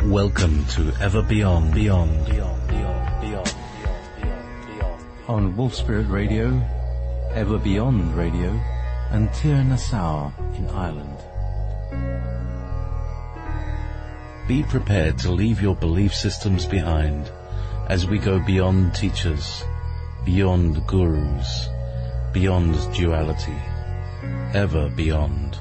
Welcome to Ever Beyond, on Wolf Spirit Radio, Ever Beyond Radio, and Tir Nassau in Ireland. Be prepared to leave your belief systems behind as we go beyond teachers, beyond gurus, beyond duality, ever beyond.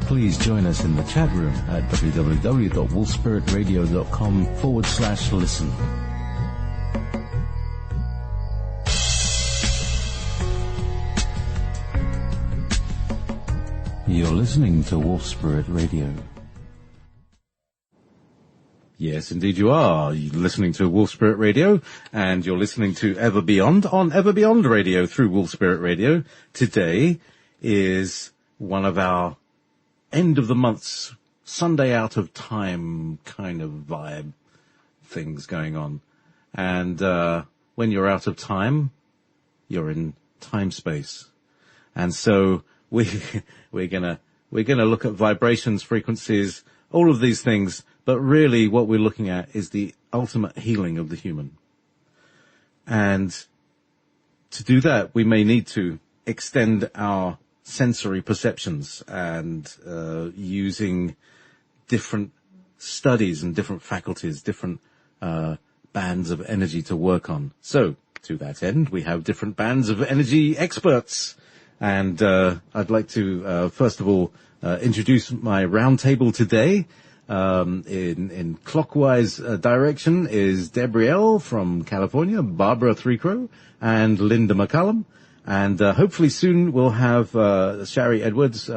Please join us in the chat room at www.wolfspiritradio.com/listen. You're listening to Wolf Spirit Radio. Yes, indeed you are. You're listening to Wolf Spirit Radio, and you're listening to Ever Beyond on Ever Beyond Radio through Wolf Spirit Radio. Today is one of our end of the month's Sunday out of time kind of vibe things going on. And when you're out of time, you're in time space. And so we're gonna look at vibrations, frequencies, all of these things, but really what we're looking at is the ultimate healing of the human. And to do that, we may need to extend our sensory perceptions and using different studies and different faculties, different bands of energy to work on. So to that end, we have different bands of energy experts. And I'd like to first of all introduce my roundtable today. In clockwise direction is Debriel from California, Barbara ThreeCrow, and Linda McCallum. And hopefully soon we'll have Sharry Edwards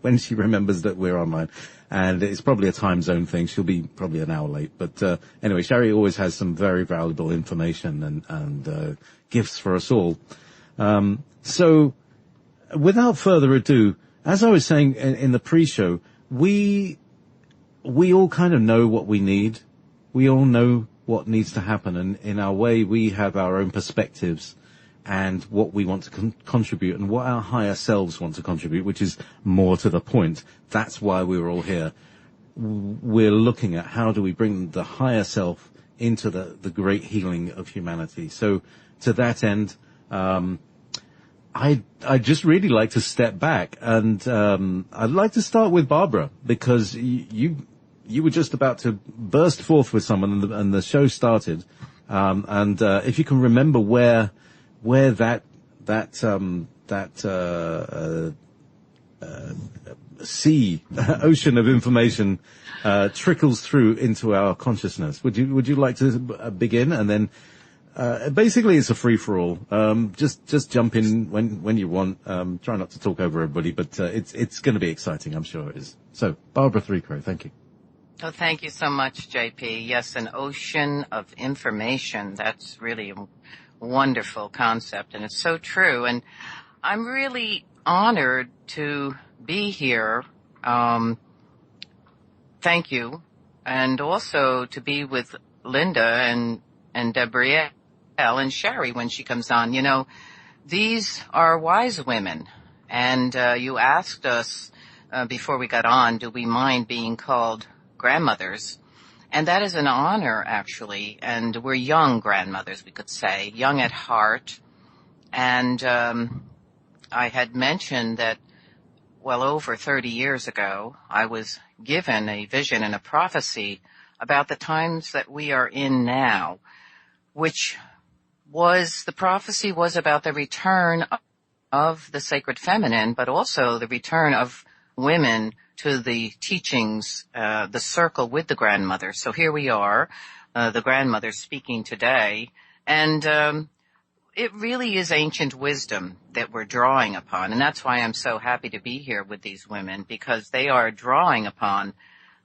when she remembers that we're online. And it's probably a time zone thing. She'll be probably an hour late. But anyway, Sharry always has some very valuable information and gifts for us all. So without further ado, as I was saying in the pre-show, we all kind of know what we need. We all know what needs to happen. And in our way, we have our own perspectives and what we want to contribute and what our higher selves want to contribute, which is more to the point. That's why we're all here. We're looking at how do we bring the higher self into the great healing of humanity. So to that end, I'd just really like to step back and I'd like to start with Barbara, because you were just about to burst forth with someone and the show started. And if you can remember where that ocean of information trickles through into our consciousness. Would you like to begin? And then basically it's a free for all. Just jump in when you want. Try not to talk over everybody, but it's going to be exciting. I'm sure it is. So Barbara ThreeCrow, thank you. Oh, thank you so much, JP. Yes, an ocean of information. That's really a wonderful concept, and it's so true. And I'm really honored to be here. Thank you. And also to be with Linda and Debriel and Sharry when she comes on. You know, these are wise women. And you asked us before we got on, do we mind being called grandmothers? And that is an honor, actually. And we're young grandmothers, we could say, young at heart. And I had mentioned that, well, over 30 years ago, I was given a vision and a prophecy about the times that we are in now, which was, the prophecy was about the return of the sacred feminine, but also the return of women to the teachings, the circle with the grandmother. So here we are, the grandmother speaking today, and it really is ancient wisdom that we're drawing upon, and that's why I'm so happy to be here with these women, because they are drawing upon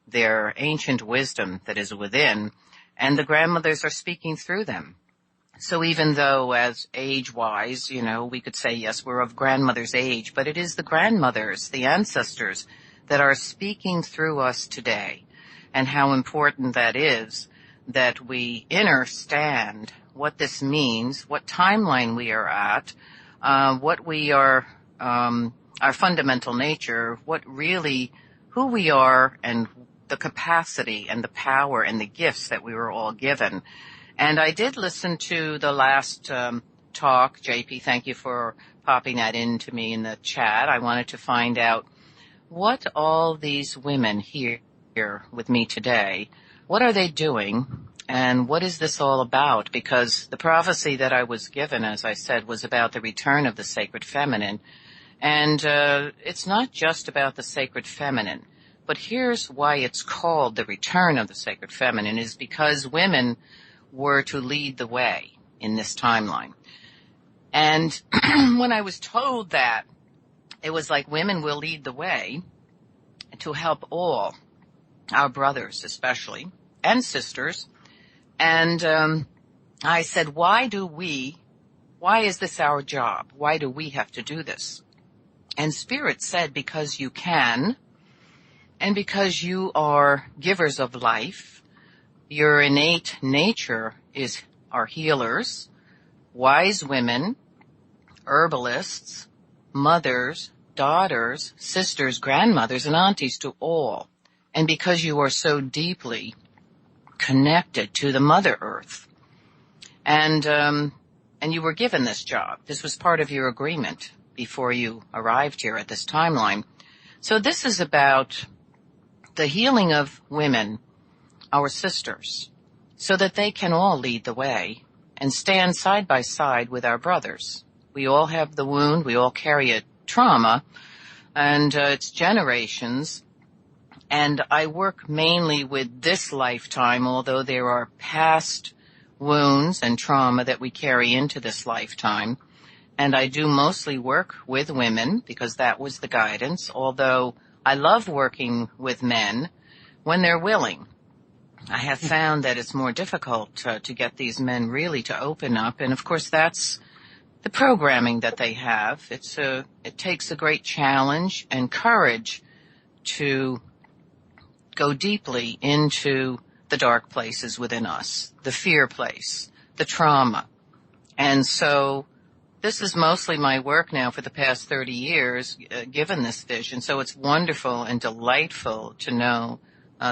their ancient wisdom that is within, and the grandmothers are speaking through them. So even though as age-wise, you know, we could say, yes, we're of grandmother's age, but it is the grandmothers, the ancestors, that are speaking through us today, and how important that is that we understand what this means, what timeline we are at, what we are, our fundamental nature, who we are, and the capacity and the power and the gifts that we were all given. And I did listen to the last talk. JP, thank you for popping that into me in the chat. I wanted to find out what all these women here with me today, what are they doing, and what is this all about? Because the prophecy that I was given, as I said, was about the return of the sacred feminine. And it's not just about the sacred feminine, but here's why it's called the return of the sacred feminine, is because women were to lead the way in this timeline. And when I was told that, it was like women will lead the way to help all, our brothers especially, and sisters. And I said, why is this our job? Why do we have to do this? And Spirit said, because you can, and because you are givers of life. Your innate nature are healers, wise women, herbalists, mothers, daughters, sisters, grandmothers, and aunties to all. And because you are so deeply connected to the Mother Earth. And you were given this job. This was part of your agreement before you arrived here at this timeline. So this is about the healing of women, our sisters, so that they can all lead the way and stand side by side with our brothers. We all have the wound, we all carry a trauma, and it's generations. And I work mainly with this lifetime, although there are past wounds and trauma that we carry into this lifetime. And I do mostly work with women because that was the guidance, although I love working with men when they're willing. I have found that it's more difficult to get these men really to open up. And of course, that's the programming that they have. It takes a great challenge and courage to go deeply into the dark places within us, the fear place, the trauma. And so this is mostly my work now for the past 30 years, given this vision. So it's wonderful and delightful to know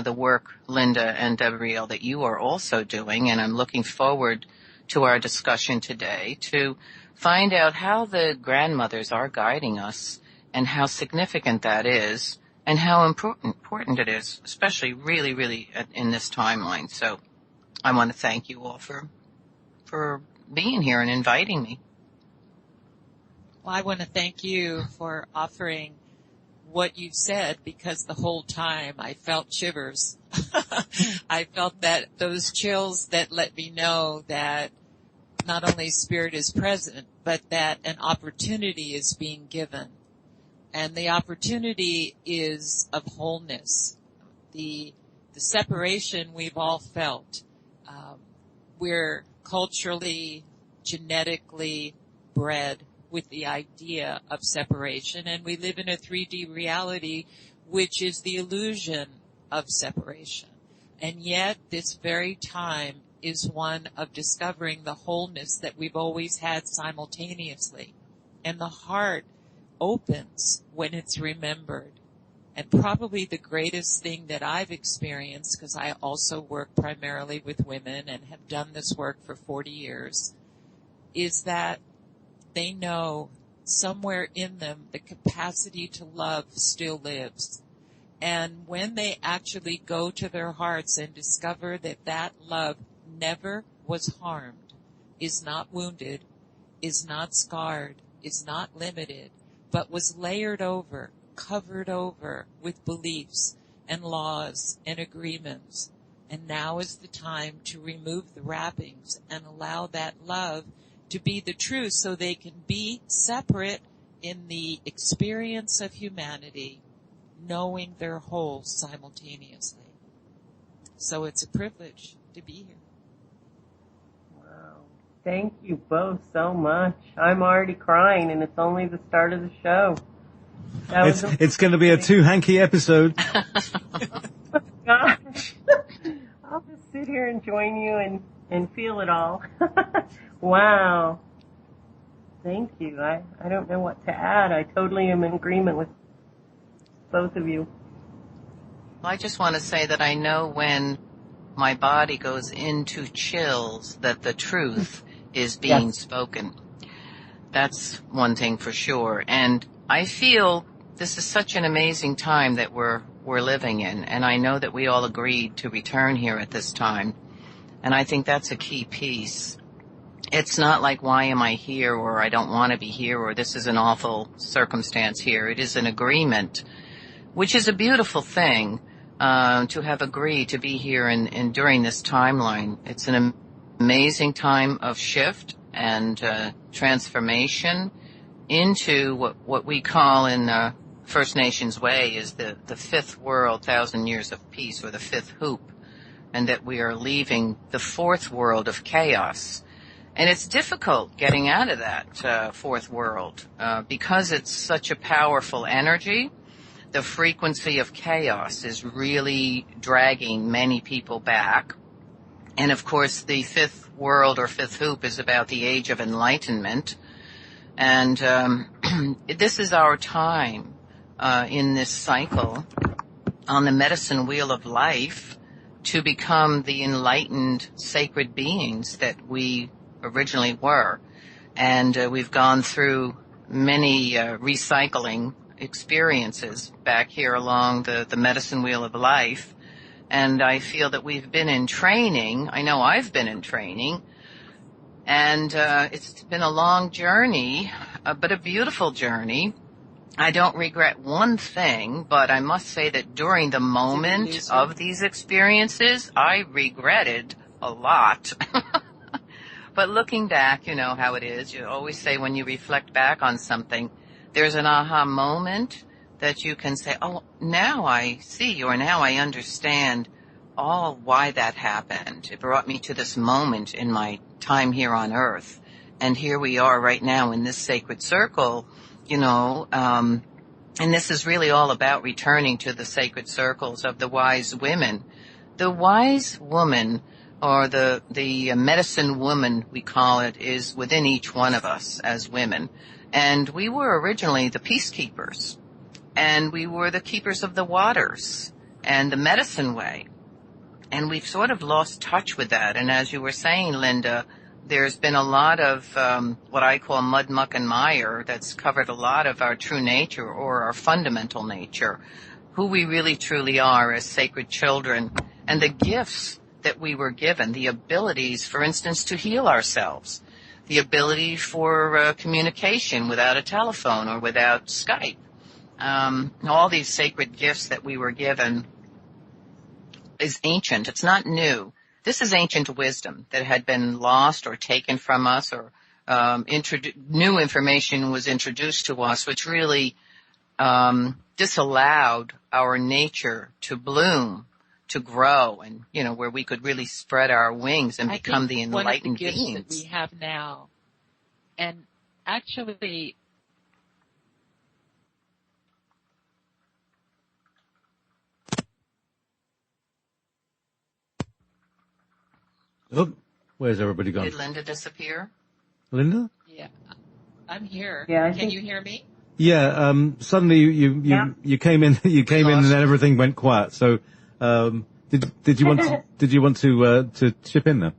the work, Linda and Debriel, that you are also doing. And I'm looking forward to our discussion today to find out how the grandmothers are guiding us and how significant that is and how important it is, especially really, really in this timeline. So I want to thank you all for being here and inviting me. Well, I want to thank you for offering what you said, because the whole time I felt shivers. I felt that those chills that let me know that not only Spirit is present, but that an opportunity is being given. And the opportunity is of wholeness. The separation we've all felt. We're culturally, genetically bred with the idea of separation, and we live in a 3D reality which is the illusion of separation. And yet this very time is one of discovering the wholeness that we've always had simultaneously. And the heart opens when it's remembered. And probably the greatest thing that I've experienced, because I also work primarily with women and have done this work for 40 years, is that they know somewhere in them the capacity to love still lives. And when they actually go to their hearts and discover that that love never was harmed, is not wounded, is not scarred, is not limited, but was layered over, covered over with beliefs and laws and agreements. And now is the time to remove the wrappings and allow that love to be the truth, so they can be separate in the experience of humanity, knowing they're whole simultaneously. So it's a privilege to be here. Wow. Thank you both so much. I'm already crying, and it's only the start of the show. It's going to be a two-hanky episode. Oh, gosh. I'll just sit here and join you and feel it all. Wow. Thank you. I don't know what to add. I totally am in agreement with both of you. Well, I just want to say that I know when my body goes into chills that the truth is being spoken. That's one thing for sure. And I feel this is such an amazing time that we're living in. And I know that we all agreed to return here at this time. And I think that's a key piece. It's not like, why am I here, or I don't want to be here, or this is an awful circumstance here. It is an agreement, which is a beautiful thing, to have agreed to be here and during this timeline. It's an amazing time of shift and transformation into what we call in First Nations way is the fifth world, 1,000 years of peace, or the fifth hoop, and that we are leaving the fourth world of chaos. And it's difficult getting out of that fourth world because it's such a powerful energy. The frequency of chaos is really dragging many people back. And of course, the fifth world or fifth hoop is about the age of enlightenment. And this is our time in this cycle on the medicine wheel of life to become the enlightened sacred beings that we originally were. And we've gone through many recycling experiences back here along the medicine wheel of life. And I feel that we've been in training. I know I've been in training. And it's been a long journey, but a beautiful journey. I don't regret one thing, but I must say that during the moment of these experiences, I regretted a lot. But looking back, you know how it is. You always say when you reflect back on something, there's an aha moment that you can say, oh, now I see, or now I understand why that happened. It brought me to this moment in my time here on earth. And here we are right now in this sacred circle, you know, and this is really all about returning to the sacred circles of the wise women. The wise woman, or the medicine woman, we call it, is within each one of us as women. And we were originally the peacekeepers, and we were the keepers of the waters and the medicine way. And we've sort of lost touch with that. And as you were saying, Linda, there's been a lot of what I call mud, muck, and mire that's covered a lot of our true nature, or our fundamental nature, who we really truly are as sacred children, and the gifts that we were given, the abilities, for instance, to heal ourselves, the ability for communication without a telephone or without Skype. All these sacred gifts that we were given is ancient. It's not new. This is ancient wisdom that had been lost or taken from us, or new information was introduced to us, which really disallowed our nature to bloom, to grow, and, you know, where we could really spread our wings and become the enlightened beings. One of the gifts that we have now, and actually, oh, where's everybody gone? Did Linda disappear? Linda? yeah, I'm here. Yeah, Can you hear me? Yeah. Suddenly you came in. You came in, and then everything went quiet. So, did you want to chip in there?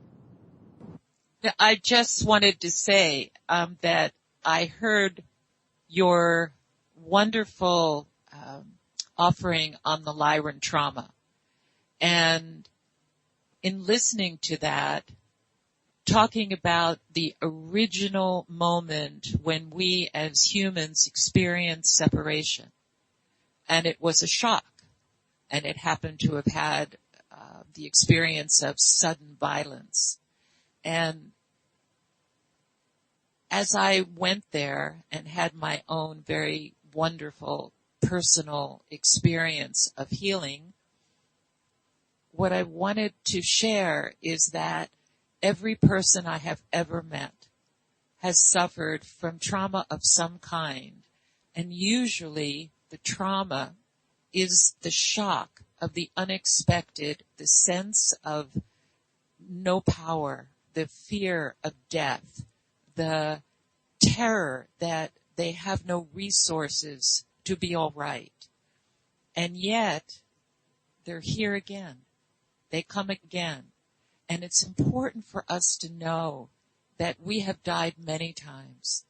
I just wanted to say that I heard your wonderful offering on the Lyran trauma, and in listening to that, talking about the original moment when we as humans experienced separation, and it was a shock, and it happened to have had the experience of sudden violence. And as I went there and had my own very wonderful personal experience of healing, what I wanted to share is that every person I have ever met has suffered from trauma of some kind, and usually the trauma is the shock of the unexpected, the sense of no power, the fear of death, the terror that they have no resources to be all right. And yet, they're here again. They come again. And it's important for us to know that we have died many times,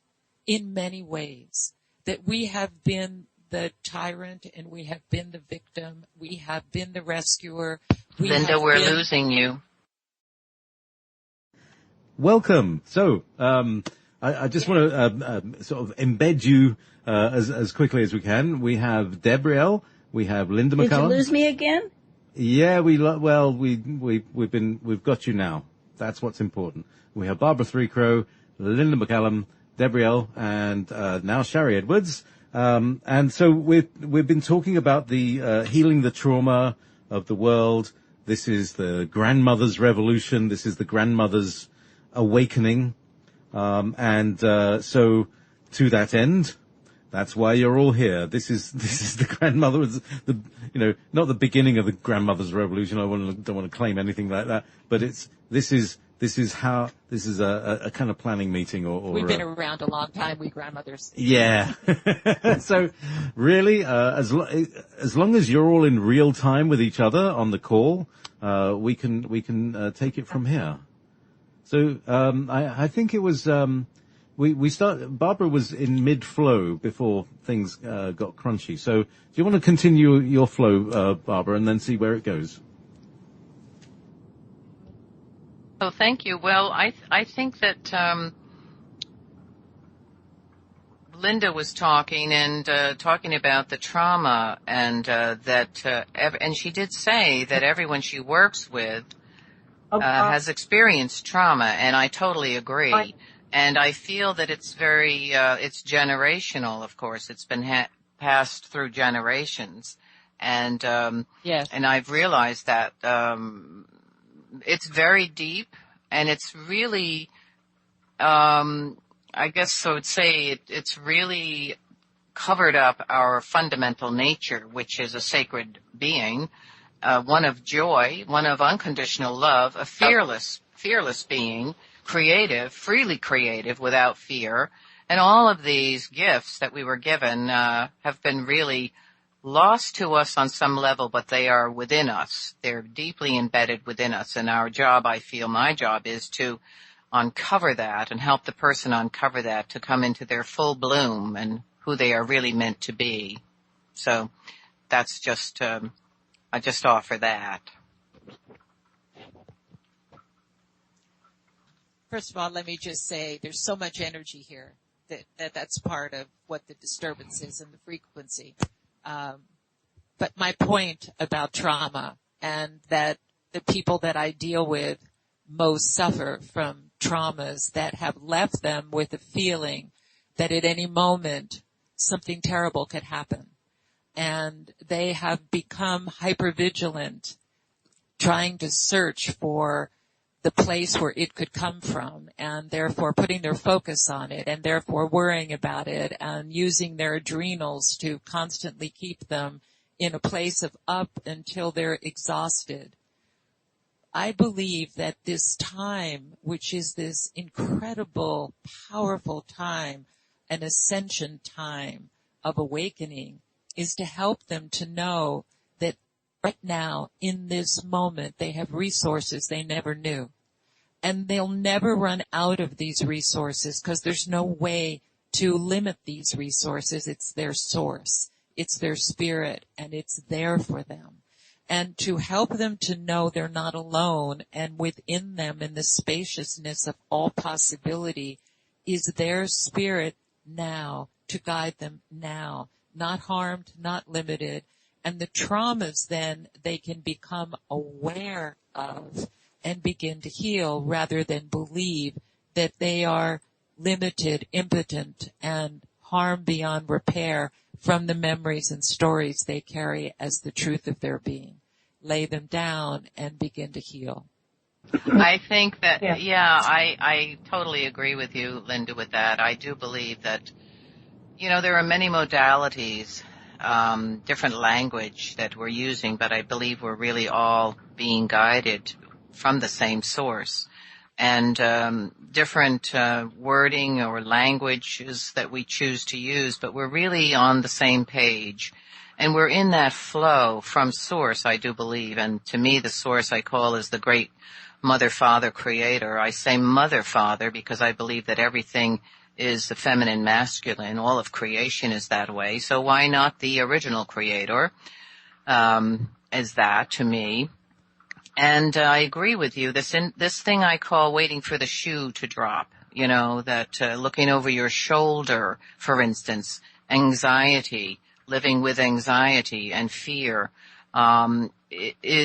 in many ways, that we have been the tyrant and we have been the victim, we have been the rescuer. Linda, we're losing you. Welcome. So, I just want to sort of embed you as quickly as we can. We have Debriel, we have Linda McCallum. Did you lose me again? Yeah, we've got you now. That's what's important. We have Barbara ThreeCrow, Linda McCallum, Debriel, and now Sharry Edwards. And so we've been talking about the healing the trauma of the world. This is the grandmother's revolution. This is the grandmother's awakening. So to that end, that's why you're all here. This is the grandmother's, not the beginning of the grandmother's revolution. I don't want to claim anything like that, but this is a kind of planning meeting or we've been around a long time, we grandmothers. Yeah. So really, as long as you're all in real time with each other on the call, we can take it from here. So, I think it was, Barbara was in mid-flow before things, got crunchy. So, do you want to continue your flow, Barbara, and then see where it goes? Oh, thank you. Well, I think that, Linda was talking about the trauma and, and she did say that everyone she works with, has experienced trauma, and I totally agree. And I feel that it's very, it's generational, of course. It's been passed through generations. And, yes. And I've realized that, it's very deep, and it's really, I guess I would say it's really covered up our fundamental nature, which is a sacred being, one of joy, one of unconditional love, a fearless being, creative, freely creative, without fear. And all of these gifts that we were given have been really lost to us on some level, but they are within us. They're deeply embedded within us. And our job, I feel my job, is to uncover that and help the person uncover that to come into their full bloom and who they are really meant to be. So that's just, I just offer that. First of all, let me just say there's so much energy here that's part of what the disturbance is in the frequency. But my point about trauma and that the people that I deal with most suffer from traumas that have left them with a feeling that at any moment something terrible could happen. And they have become hypervigilant, trying to search for the place where it could come from, and therefore putting their focus on it, and therefore worrying about it, and using their adrenals to constantly keep them in a place of up until they're exhausted. I believe that this time, which is this incredible, powerful time, an ascension time of awakening, is to help them to know that right now, in this moment, they have resources they never knew. And they'll never run out of these resources because there's no way to limit these resources. It's their source. It's their spirit, and it's there for them. And to help them to know they're not alone, and within them, in the spaciousness of all possibility, is their spirit now to guide them now. Not harmed, not limited. And the traumas then they can become aware of and begin to heal rather than believe that they are limited, impotent, and harmed beyond repair from the memories and stories they carry as the truth of their being. Lay them down and begin to heal. I think that, I totally agree with you, Linda, with that. I do believe that, there are many modalities, different language that we're using, but I believe we're really all being guided from the same source. And different wording or languages that we choose to use, but we're really on the same page. And we're in that flow from source, I do believe. And to me, the source I call is the great Mother, Father, Creator. I say Mother, Father because I believe that everything is the feminine, masculine. All of creation is that way. So why not the original Creator? Is that to me. And I agree with you. This thing I call waiting for the shoe to drop, that looking over your shoulder, for instance, anxiety, living with anxiety and fear,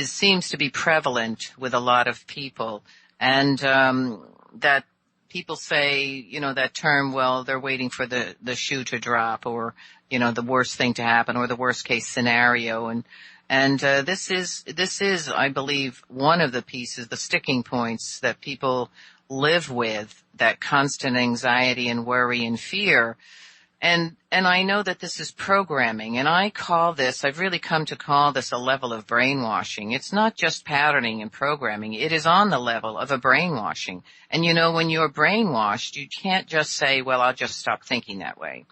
seems to be prevalent with a lot of people. And that people say, that term, well, they're waiting for the shoe to drop, or, the worst thing to happen, or the worst case scenario. And this is, I believe, one of the pieces, the sticking points that people live with, that constant anxiety and worry and fear. And I know that this is programming, and I've really come to call this a level of brainwashing. It's not just patterning and programming. It is on the level of a brainwashing. And when you're brainwashed, you can't just say, well, I'll just stop thinking that way.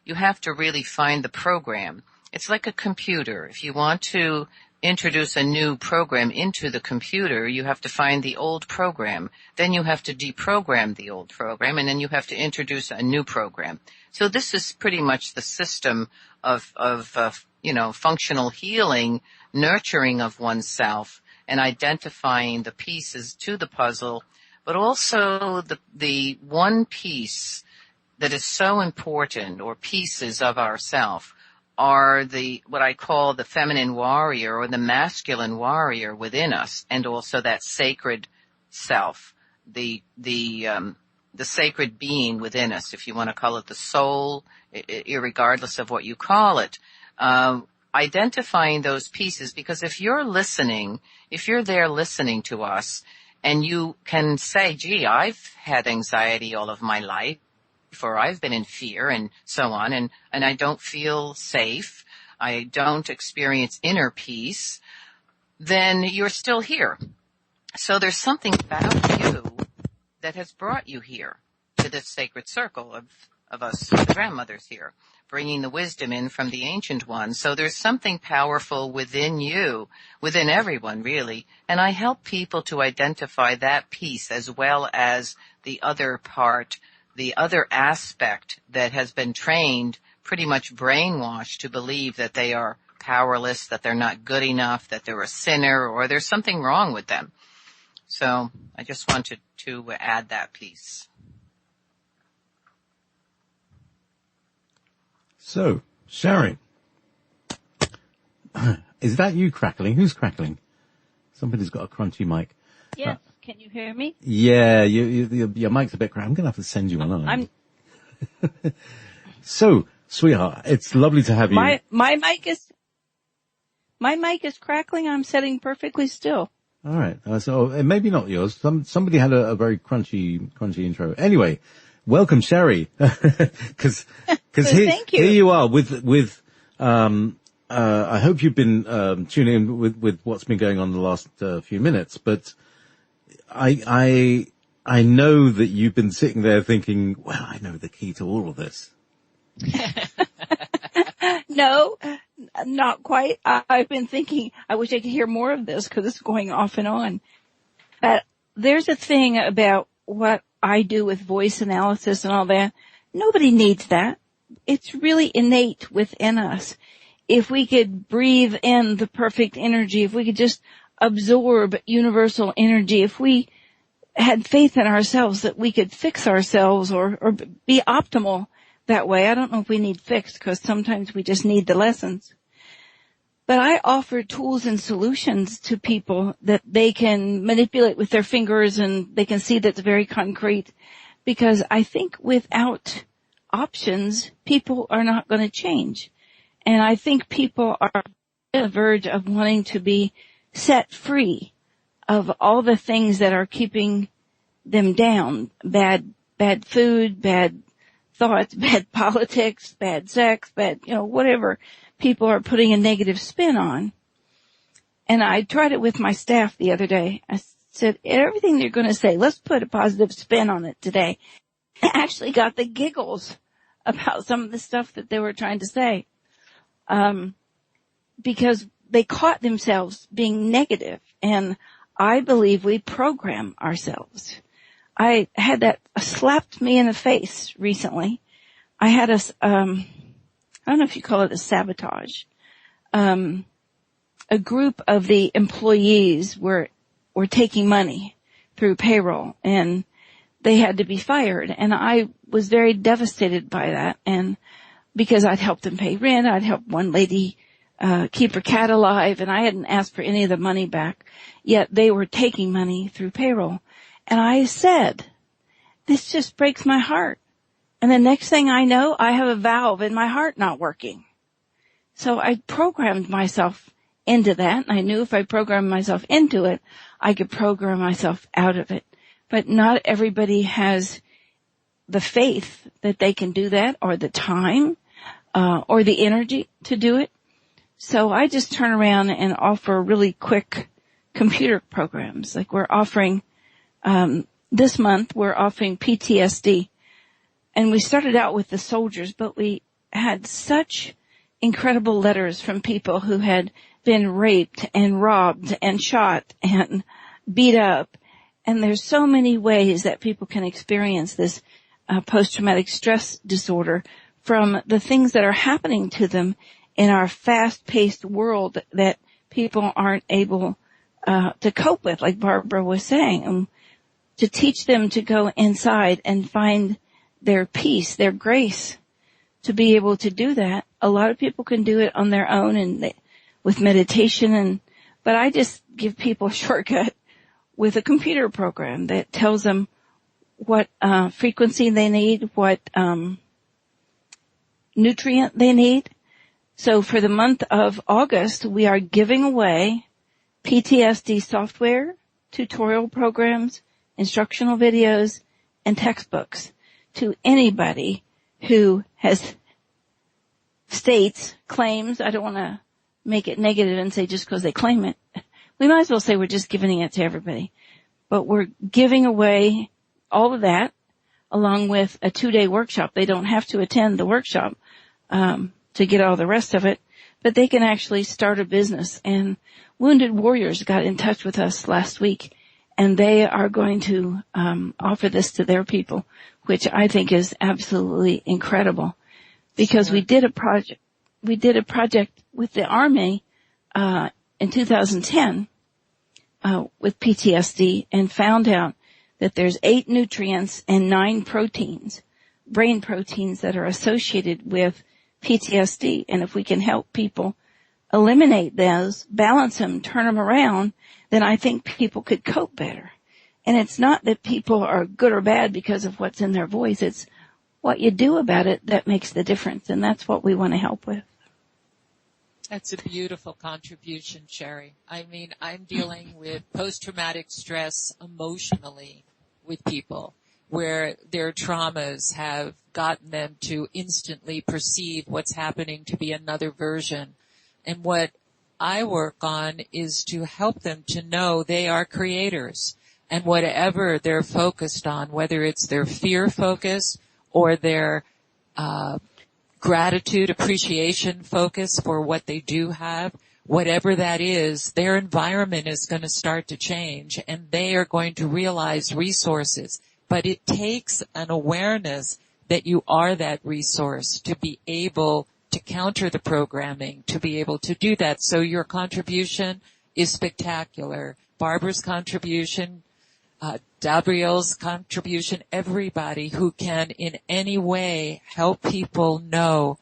You have to really find the program. It's like a computer. If you want to introduce a new program into the computer, you have to find the old program. Then you have to deprogram the old program, and then you have to introduce a new program. So this is pretty much the system of functional healing, nurturing of oneself, and identifying the pieces to the puzzle, but also the one piece that is so important, or pieces of ourself, are what I call the feminine warrior or the masculine warrior within us, and also that sacred self, the sacred being within us, if you want to call it the soul, irregardless of what you call it. Identifying those pieces, because if you're there listening to us, and you can say, gee, I've had anxiety all of my life, or I've been in fear and so on, and I don't feel safe, I don't experience inner peace, then you're still here. So there's something about you that has brought you here to this sacred circle of us grandmothers here, bringing the wisdom in from the ancient ones. So there's something powerful within you, within everyone really, and I help people to identify that piece as well as the other part, the other aspect that has been trained, pretty much brainwashed to believe that they are powerless, that they're not good enough, that they're a sinner, or there's something wrong with them. So I just wanted to add that piece. So, Sharry, is that you crackling? Who's crackling? Somebody's got a crunchy mic. Yes. Can you hear me? Yeah, your mic's a bit cracked. I'm going to have to send you one, aren't I? So, sweetheart, it's lovely to have you. My mic is crackling. I'm sitting perfectly still. All right. So maybe not yours. Somebody had a very crunchy intro. Anyway, welcome, Sharry. Cause Thank you. Here you are with I hope you've been tuning in with what's been going on the last few minutes, but I know that you've been sitting there thinking, well, I know the key to all of this. No, not quite. I've been thinking, I wish I could hear more of this because it's going off and on. But there's a thing about what I do with voice analysis and all that. Nobody needs that. It's really innate within us. If we could breathe in the perfect energy, if we could just absorb universal energy, if we had faith in ourselves that we could fix ourselves or be optimal that way. I don't know if we need fixed because sometimes we just need the lessons. But I offer tools and solutions to people that they can manipulate with their fingers and they can see that's very concrete, because I think without options, people are not going to change. And I think people are on the verge of wanting to be set free of all the things that are keeping them down. Bad food, bad thoughts, bad politics, bad sex, bad, whatever people are putting a negative spin on. And I tried it with my staff the other day. said, everything they're going to say, let's put a positive spin on it today. I actually got the giggles about some of the stuff that they were trying to say, because they caught themselves being negative, and I believe we program ourselves. I had that slapped me in the face recently. I had I don't know if you call it a sabotage. A group of the employees were taking money through payroll, and they had to be fired. And I was very devastated by that. And because I'd helped them pay rent, I'd helped one lady keep her cat alive, and I hadn't asked for any of the money back, yet they were taking money through payroll. And I said, this just breaks my heart. And the next thing I know, I have a valve in my heart not working. So I programmed myself into that, and I knew if I programmed myself into it, I could program myself out of it. But not everybody has the faith that they can do that, or the time, or the energy to do it. So I just turn around and offer really quick computer programs. Like we're offering, this month we're offering PTSD. And we started out with the soldiers, but we had such incredible letters from people who had been raped and robbed and shot and beat up. And there's so many ways that people can experience this post-traumatic stress disorder from the things that are happening to them in our fast-paced world that people aren't able to cope with, like Barbara was saying. To teach them to go inside and find their peace, their grace, to be able to do that. A lot of people can do it on their own and with meditation, but I just give people a shortcut with a computer program that tells them what frequency they need, what nutrient they need. So for the month of August, we are giving away PTSD software, tutorial programs, instructional videos, and textbooks to anybody who has claims. I don't want to make it negative and say just because they claim it. We might as well say we're just giving it to everybody. But we're giving away all of that along with a 2-day workshop. They don't have to attend the workshop to get all the rest of it, but they can actually start a business. And Wounded Warriors got in touch with us last week, and they are going to offer this to their people, which I think is absolutely incredible. Because we did a project with the Army in 2010 with PTSD, and found out that there's 8 nutrients and 9 proteins, brain proteins, that are associated with PTSD. And if we can help people eliminate those, balance them, turn them around, then I think people could cope better. And it's not that people are good or bad because of what's in their voice. It's what you do about it that makes the difference. And that's what we want to help with. That's a beautiful contribution, Sharry. I mean, I'm dealing with post-traumatic stress emotionally with people where their traumas have gotten them to instantly perceive what's happening to be another version. And what I work on is to help them to know they are creators, and whatever they're focused on, whether it's their fear focus or their gratitude, appreciation focus for what they do have, whatever that is, their environment is going to start to change, and they are going to realize resources. But it takes an awareness that you are that resource to be able to counter the programming, to be able to do that. So your contribution is spectacular. Barbara's contribution, Debriel's contribution, everybody who can in any way help people know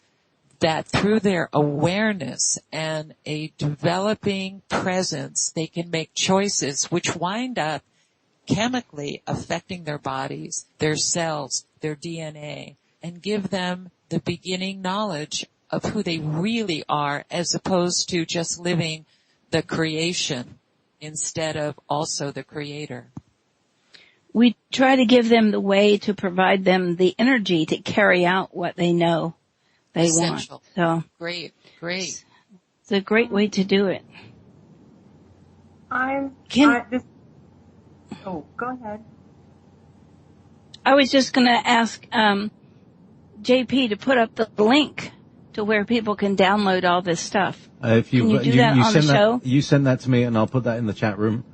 that through their awareness and a developing presence, they can make choices which wind up chemically affecting their bodies, their cells, their DNA, and give them the beginning knowledge of who they really are, as opposed to just living the creation instead of also the creator. We try to give them the way to provide them the energy to carry out what they know they Essential. want. So Great. It's a great way to do it. Oh, go ahead. I was just going to ask JP to put up the link to where people can download all this stuff. If Can you do that on the show? You send that to me, and I'll put that in the chat room.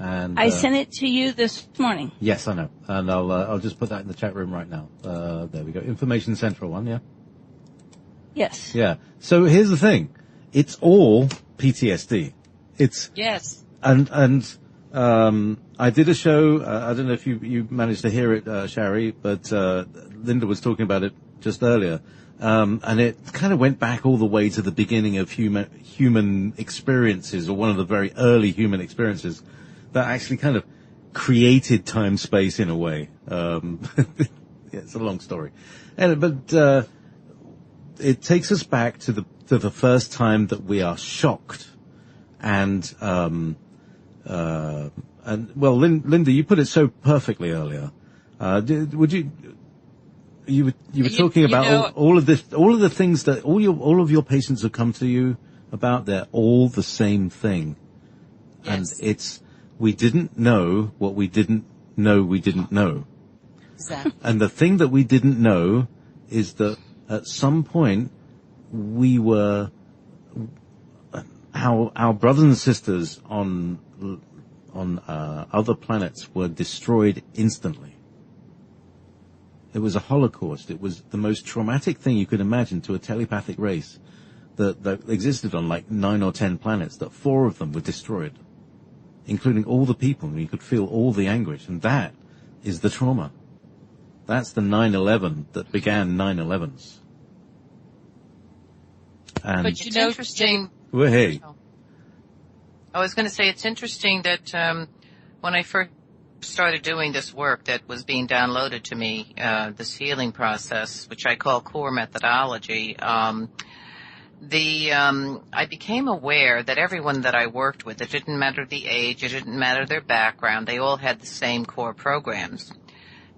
And I sent it to you this morning. Yes, I know, and I'll just put that in the chat room right now. There we go. Information Central one, yeah. Yes. Yeah. So here's the thing: it's all PTSD. It's Yes. and I did a show. I don't know if you managed to hear it, Sharry, but Linda was talking about it just earlier. And it kind of went back all the way to the beginning of human experiences, or one of the very early human experiences that actually kind of created time-space in a way. It's a long story. But it takes us back to the first time that we are shocked. And well, Linda, you put it so perfectly earlier. Would you... You were talking about all of the things that all of your patients have come to you about. They're all the same thing. Yes. And it's, we didn't know what we didn't know we didn't know. Exactly. And the thing that we didn't know is that at some point we were, our brothers and sisters on other planets were destroyed instantly. It was a Holocaust. It was the most traumatic thing you could imagine to a telepathic race that existed on like 9 or 10 planets, that 4 of them were destroyed, including all the people. And you could feel all the anguish. And that is the trauma. That's the 9/11 that began 9/11s. And But It's interesting. well, hey, I was going to say it's interesting that when I first started doing this work that was being downloaded to me, this healing process, which I call core methodology, I became aware that everyone that I worked with, it didn't matter the age, it didn't matter their background, they all had the same core programs.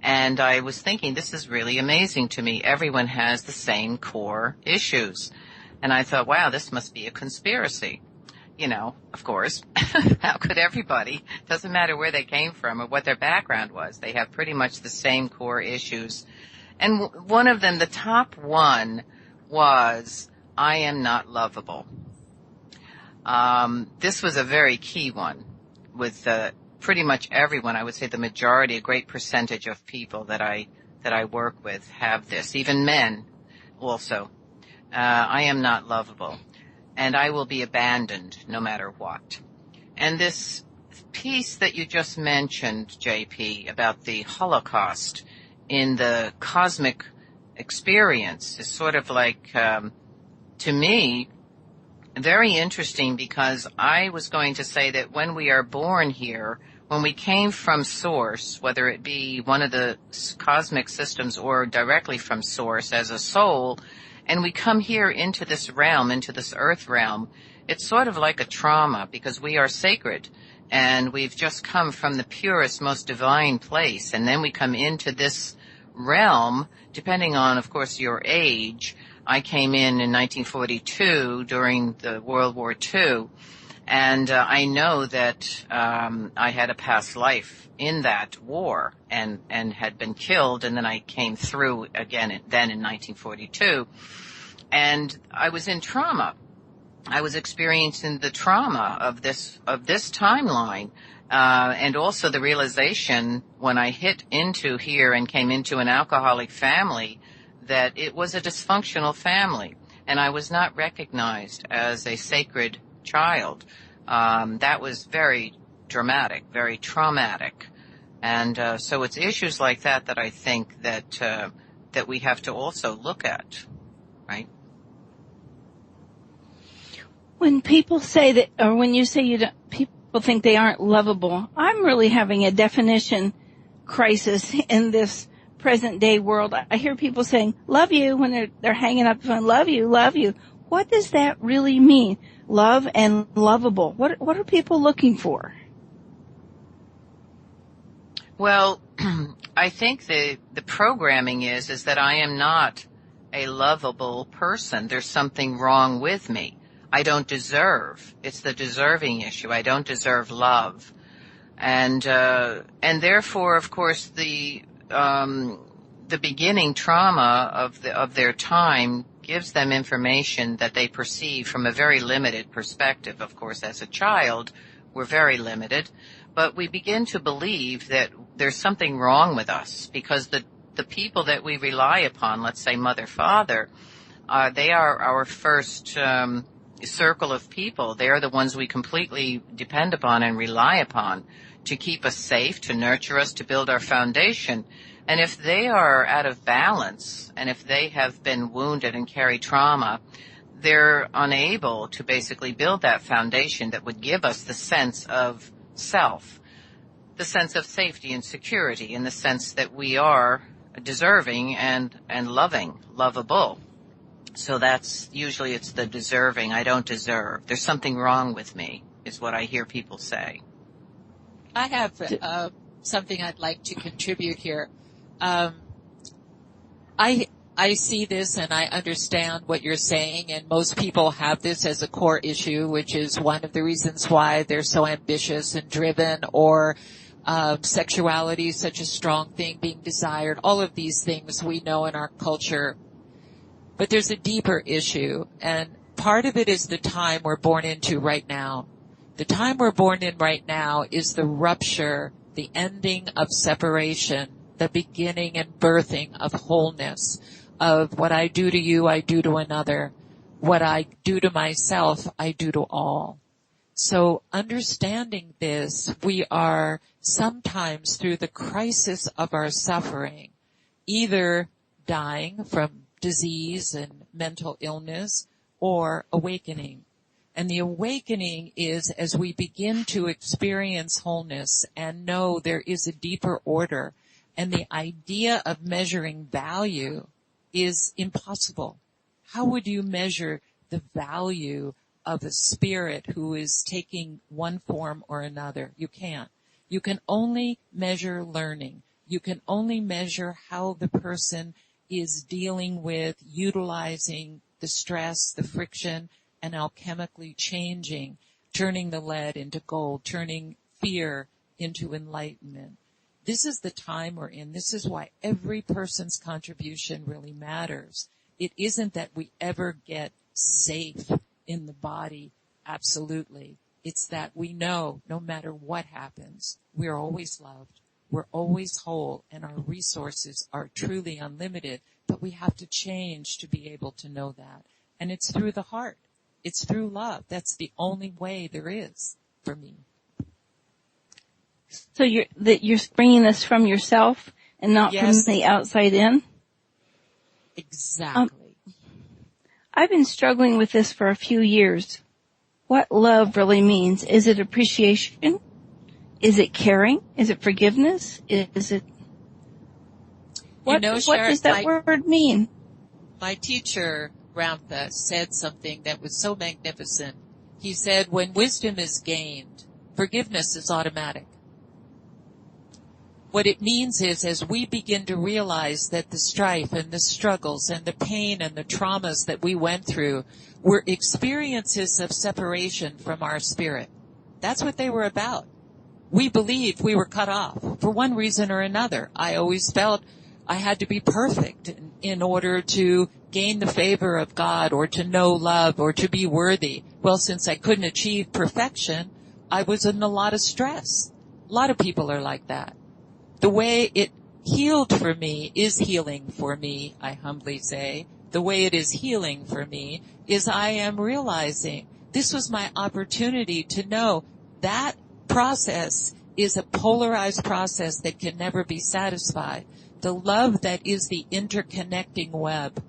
And I was thinking, this is really amazing to me. Everyone has the same core issues. And I thought, wow, this must be a conspiracy. You know, of course, how could everybody? Doesn't matter where they came from or what their background was. They have pretty much the same core issues. And one of them, the top one, was, I am not lovable. This was a very key one with pretty much everyone. I would say the majority, a great percentage of people that I work with have this, even men also. I am not lovable. And I will be abandoned no matter what. And this piece that you just mentioned, JP, about the Holocaust in the cosmic experience is sort of like, to me, very interesting, because I was going to say that when we are born here, when we came from Source, whether it be one of the cosmic systems or directly from Source as a soul, and we come here into this realm, into this earth realm, it's sort of like a trauma, because we are sacred and we've just come from the purest, most divine place. And then we come into this realm, depending on, of course, your age. I came in 1942 during the World War II. And I know that I had a past life in that war and had been killed, and then I came through again then in 1942. And I was in trauma. I was experiencing the trauma of this timeline, and also the realization when I hit into here and came into an alcoholic family that it was a dysfunctional family, and I was not recognized as a sacred child. That was very dramatic, very traumatic. And so it's issues like that I think that we have to also look at, right? When people say that, or when you say people think they aren't lovable, I'm really having a definition crisis in this present day world. I hear people saying, love you, when they're hanging up the phone, love you, love you. What does that really mean? Love and lovable. What are people looking for? Well, I think the programming is that I am not a lovable person. There's something wrong with me. I don't deserve. It's the deserving issue. I don't deserve love. And therefore, of course, the beginning trauma of their time gives them information that they perceive from a very limited perspective. Of course, as a child, we're very limited, but we begin to believe that there's something wrong with us because the people that we rely upon, let's say mother, father, they are our first circle of people. They are the ones we completely depend upon and rely upon to keep us safe, to nurture us, to build our foundation. And if they are out of balance, and if they have been wounded and carry trauma, they're unable to basically build that foundation that would give us the sense of self, the sense of safety and security, in the sense that we are deserving and lovable. So that's usually it's the deserving. I don't deserve. There's something wrong with me, is what I hear people say. I have something I'd like to contribute here. I see this and I understand what you're saying, and most people have this as a core issue, which is one of the reasons why they're so ambitious and driven, or sexuality is such a strong thing, being desired. All of these things we know in our culture. But there's a deeper issue, and part of it is the time we're born into right now. The time we're born in right now is the rupture, the ending of separation, the beginning and birthing of wholeness, of what I do to you, I do to another. What I do to myself, I do to all. So understanding this, we are sometimes through the crisis of our suffering, either dying from disease and mental illness or awakening. And the awakening is as we begin to experience wholeness and know there is a deeper order, and the idea of measuring value is impossible. How would you measure the value of a spirit who is taking one form or another? You can't. You can only measure learning. You can only measure how the person is dealing with utilizing the stress, the friction, and alchemically changing, turning the lead into gold, turning fear into enlightenment. This is the time we're in. This is why every person's contribution really matters. It isn't that we ever get safe in the body, absolutely. It's that we know no matter what happens, we're always loved, we're always whole, and our resources are truly unlimited, but we have to change to be able to know that. And it's through the heart. It's through love. That's the only way there is for me. So you're bringing this from yourself and not Yes. from the outside in? Exactly. I've been struggling with this for a few years. What love really means? Is it appreciation? Is it caring? Is it forgiveness? Is it... What does that word mean? My teacher, Roundtable, said something that was so magnificent. He said, when wisdom is gained, forgiveness is automatic. What it means is, as we begin to realize that the strife and the struggles and the pain and the traumas that we went through were experiences of separation from our spirit. That's what they were about. We believed we were cut off for one reason or another. I always felt I had to be perfect in order to gain the favor of God or to know love or to be worthy. Well, since I couldn't achieve perfection, I was in a lot of stress. A lot of people are like that. The way it healed for me is healing for me, I humbly say. The way it is healing for me is I am realizing this was my opportunity to know that process is a polarized process that can never be satisfied. The love that is the interconnecting web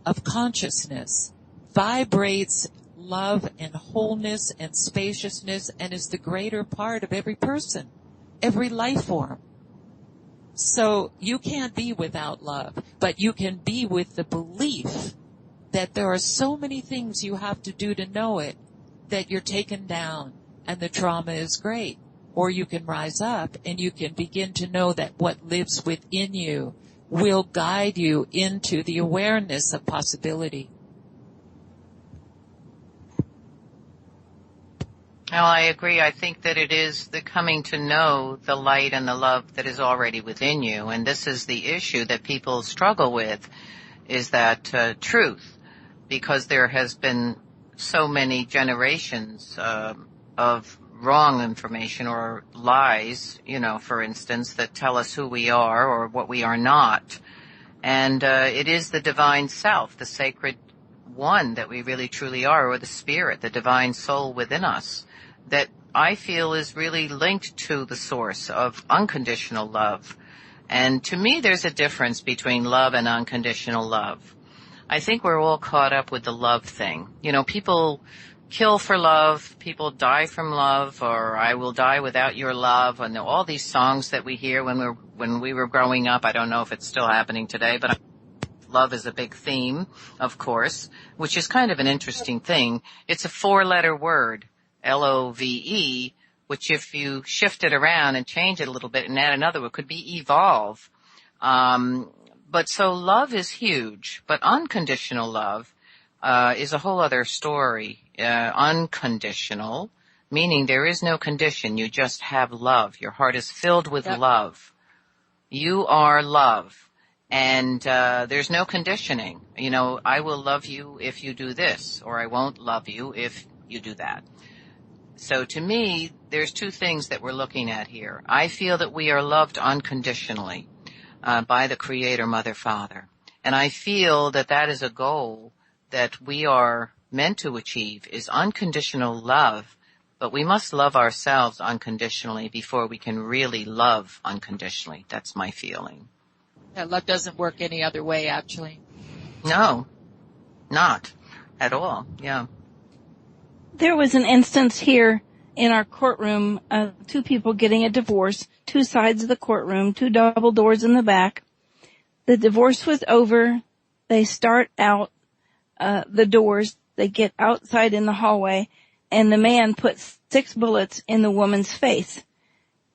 of consciousness vibrates love and wholeness and spaciousness and is the greater part of every person, every life form. So you can't be without love, but you can be with the belief that there are so many things you have to do to know it that you're taken down and the trauma is great. Or you can rise up and you can begin to know that what lives within you will guide you into the awareness of possibility. Well, I agree. I think that it is the coming to know the light and the love that is already within you. And this is the issue that people struggle with, is that truth, because there has been so many generations of wrong information or lies, for instance, that tell us who we are or what we are not. And it is the divine self, the sacred one that we really truly are, or the spirit, the divine soul within us, that I feel is really linked to the source of unconditional love. And to me, there's a difference between love and unconditional love. I think we're all caught up with the love thing. People kill for love, people die from love, or I will die without your love, and all these songs that we hear when we were growing up. I don't know if it's still happening today, but love is a big theme, of course, which is kind of an interesting thing. It's a 4-letter word, Love, which if you shift it around and change it a little bit and add another word, could be evolve. But so love is huge, but unconditional love is a whole other story. Unconditional, meaning there is no condition. You just have love. Your heart is filled with love. You are love. And there's no conditioning. I will love you if you do this, or I won't love you if you do that. So to me, there's two things that we're looking at here. I feel that we are loved unconditionally by the Creator, Mother, Father. And I feel that that is a goal that we are meant to achieve, is unconditional love. But we must love ourselves unconditionally before we can really love unconditionally. That's my feeling. Yeah, love doesn't work any other way, actually. No, not at all. Yeah. There was an instance here in our courtroom, 2 people getting a divorce, 2 sides of the courtroom, 2 double doors in the back. The divorce was over. They start out the doors. They get outside in the hallway, and the man puts 6 bullets in the woman's face.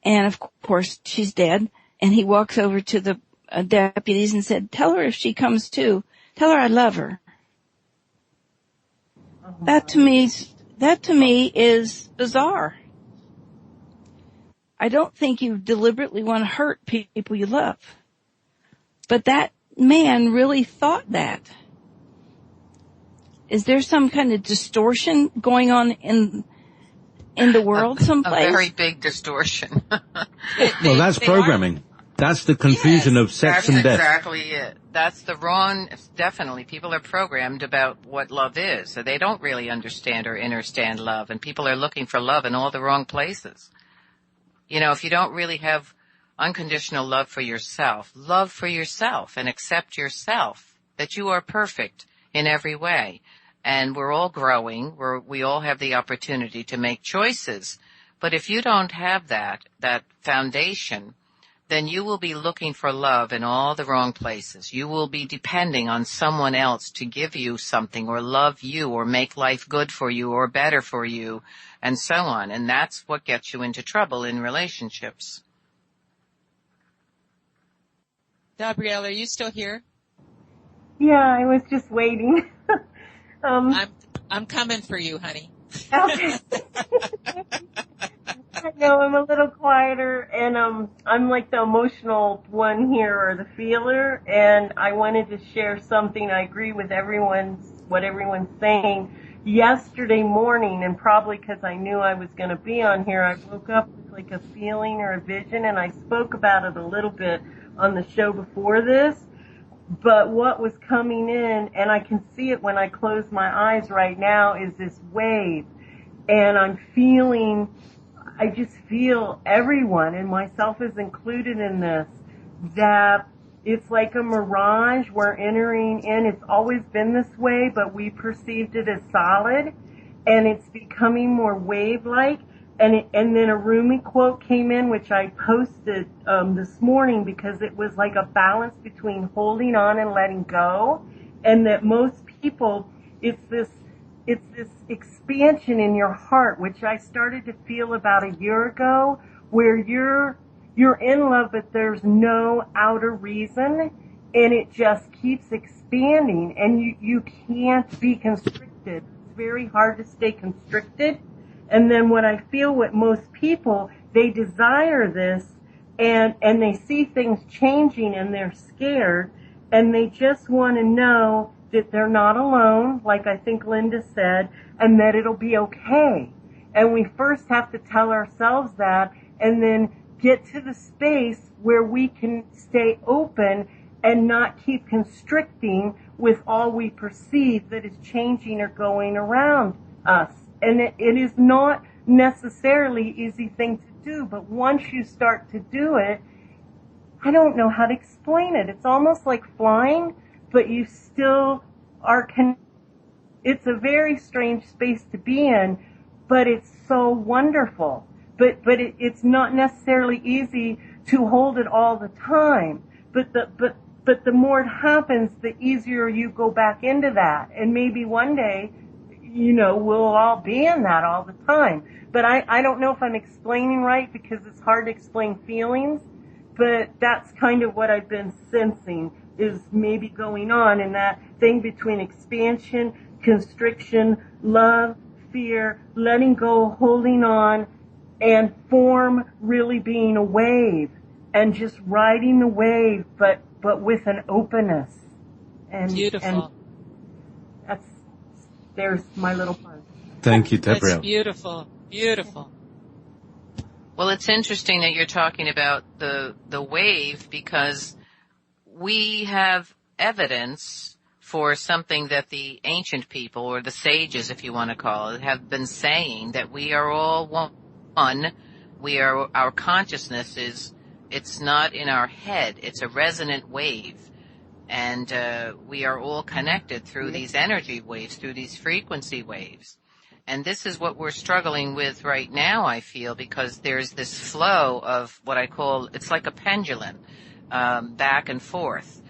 And of course, she's dead. And he walks over to the deputies and said, "Tell her if she comes to, tell her I love her." That to me is bizarre. I don't think you deliberately want to hurt people you love. But that man really thought that. Is there some kind of distortion going on in the world someplace? A very big distortion. Well, that's programming. That's the confusion of sex and death. That's exactly it. That's the wrong, definitely. People are programmed about what love is. So they don't really understand or understand love. And people are looking for love in all the wrong places. If you don't really have unconditional love for yourself and accept yourself, that you are perfect in every way. And we're all growing. We all have the opportunity to make choices. But if you don't have that foundation, then you will be looking for love in all the wrong places. You will be depending on someone else to give you something or love you or make life good for you or better for you and so on. And that's what gets you into trouble in relationships. Debriel, are you still here? Yeah, I was just waiting. I'm coming for you, honey. Okay. I know I'm a little quieter, and I'm like the emotional one here, or the feeler, and I wanted to share something. I agree with what everyone's saying. Yesterday morning, and probably because I knew I was going to be on here, I woke up with like a feeling or a vision, and I spoke about it a little bit on the show before this. But what was coming in, and I can see it when I close my eyes right now, is this wave. And I just feel everyone, and myself is included in this, that it's like a mirage we're entering in. It's always been this way, but we perceived it as solid, and it's becoming more wave-like. And then a Rumi quote came in, which I posted this morning, because it was like a balance between holding on and letting go, and that most people, it's this expansion in your heart, which I started to feel about a year ago, where you're in love, but there's no outer reason, and it just keeps expanding, and you can't be constricted. It's very hard to stay constricted. And then what I feel with most people, they desire this and they see things changing and they're scared and they just want to know that they're not alone, like I think Linda said, and that it'll be okay. And we first have to tell ourselves that and then get to the space where we can stay open and not keep constricting with all we perceive that is changing or going around us. And it is not necessarily an easy thing to do, but once you start to do it, I don't know how to explain it. It's almost like flying, but you still are it's a very strange space to be in, but it's so wonderful. But it's not necessarily easy to hold it all the time. But the more it happens, the easier you go back into that. And maybe one day, we'll all be in that all the time. But I don't know if I'm explaining right because it's hard to explain feelings. But that's kind of what I've been sensing is maybe going on in that thing between expansion, constriction, love, fear, letting go, holding on, and form really being a wave and just riding the wave, but with an openness. And, beautiful. And there's my little part. Thank you, Debriel. That's beautiful. Beautiful. Well, it's interesting that you're talking about the wave because we have evidence for something that the ancient people or the sages, if you want to call it, have been saying that we are all one. Our consciousness it's not in our head. It's a resonant wave. And we are all connected through these energy waves, through these frequency waves. And this is what we're struggling with right now, I feel, because there's this flow of what I call, it's like a pendulum, back and forth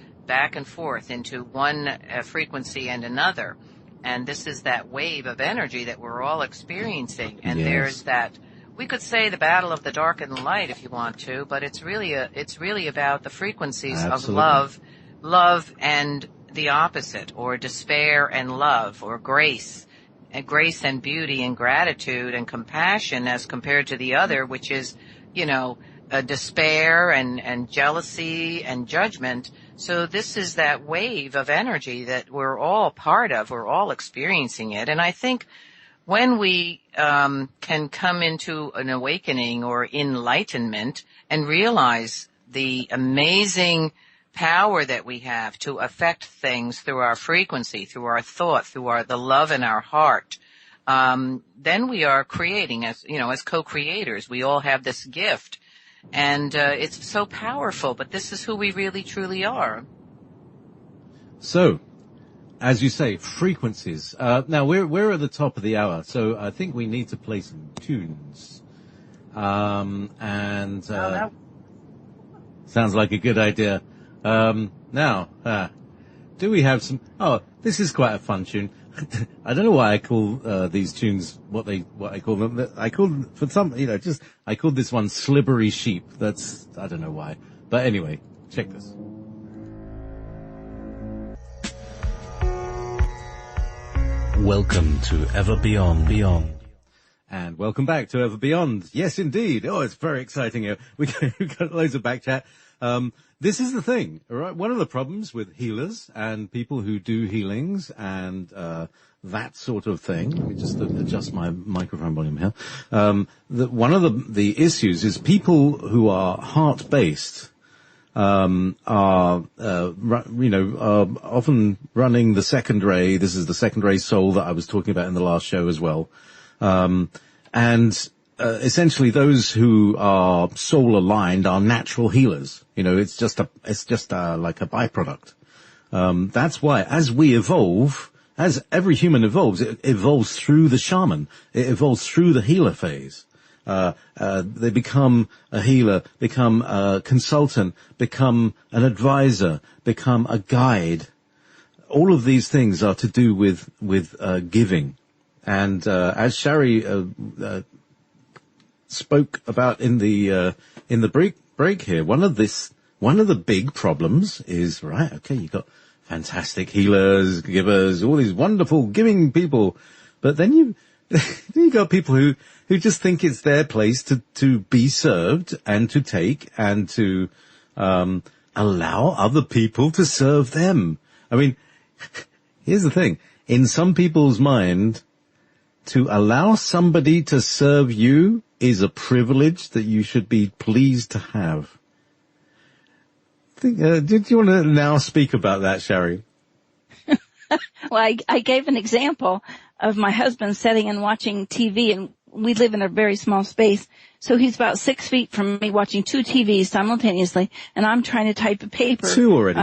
into one frequency and another. And this is that wave of energy that we're all experiencing. And Yes. There's that, we could say the battle of the dark and the light if you want to, but it's really about the frequencies Absolutely. of love and the opposite, or despair and love, or grace and beauty and gratitude and compassion as compared to the other, which is, despair and jealousy and judgment. So this is that wave of energy that we're all part of. We're all experiencing it. And I think when we can come into an awakening or enlightenment and realize the amazing power that we have to affect things through our frequency, through our thought, through the love in our heart, then we are creating as co-creators. We all have this gift, and it's so powerful, but this is who we really truly are. So, as you say, frequencies. Now we're at the top of the hour, so I think we need to play some tunes. Sounds like a good idea. Now, do we have some? Oh, this is quite a fun tune. I don't know why I call these tunes what I call them. I called for some, I called this one "Slippery Sheep." I don't know why, but anyway, check this. Welcome to Ever Beyond. And welcome back to Ever Beyond. Yes, indeed. Oh, it's very exciting here. We've got loads of back chat. This is the thing, all right? One of the problems with healers and people who do healings and that sort of thing. Let me just adjust my microphone volume here. One of the issues is people who are heart-based are often running the second ray. This is the second ray soul that I was talking about in the last show as well. Essentially those who are soul aligned are natural healers. It's just like a byproduct. That's why as we evolve, as every human evolves, it evolves through the shaman. It evolves through the healer phase. They become a healer, become a consultant, become an advisor, become a guide. All of these things are to do with giving. And as Sharry spoke about in the break here, one of the big problems is, right, okay, you've got fantastic healers, givers, all these wonderful giving people, but then You got people who just think it's their place to be served and to take and to, allow other people to serve them. I mean, here's the thing. In some people's mind, to allow somebody to serve you is a privilege that you should be pleased to have. Did you want to now speak about that, Sharry? Well, I gave an example of my husband sitting and watching TV, and we live in a very small space. So he's about 6 feet from me watching two TVs simultaneously, and I'm trying to type a paper. Two already.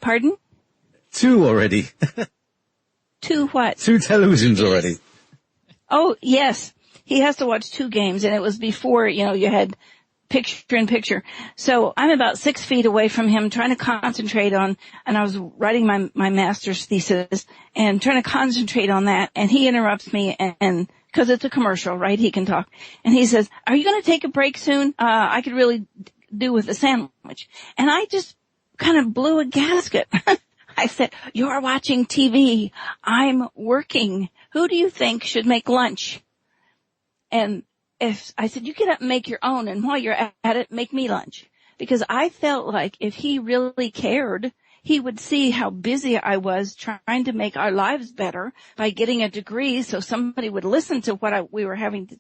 Pardon? Two already. Two what? Two televisions already. Oh, yes. He has to watch two games, and it was before, you had picture in picture. So I'm about 6 feet away from him trying to concentrate on, and I was writing my master's thesis and trying to concentrate on that, and he interrupts me and cause it's a commercial, right? He can talk. And he says, "Are you going to take a break soon? I could really do with a sandwich." And I just kind of blew a gasket. I said, "You're watching TV. I'm working. Who do you think should make lunch?" And I said, "You get up and make your own, and while you're at it, make me lunch." Because I felt like if he really cared, he would see how busy I was trying to make our lives better by getting a degree so somebody would listen to what we were having,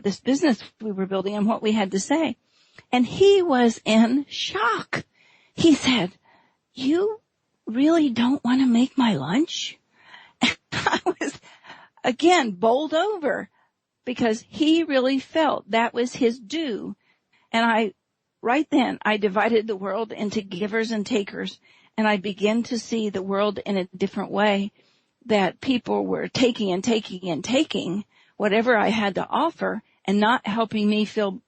this business we were building and what we had to say. And he was in shock. He said, "You really don't want to make my lunch?" And I was, again, bowled over because he really felt that was his due. And right then, I divided the world into givers and takers. And I began to see the world in a different way, that people were taking and taking and taking whatever I had to offer and not helping me fill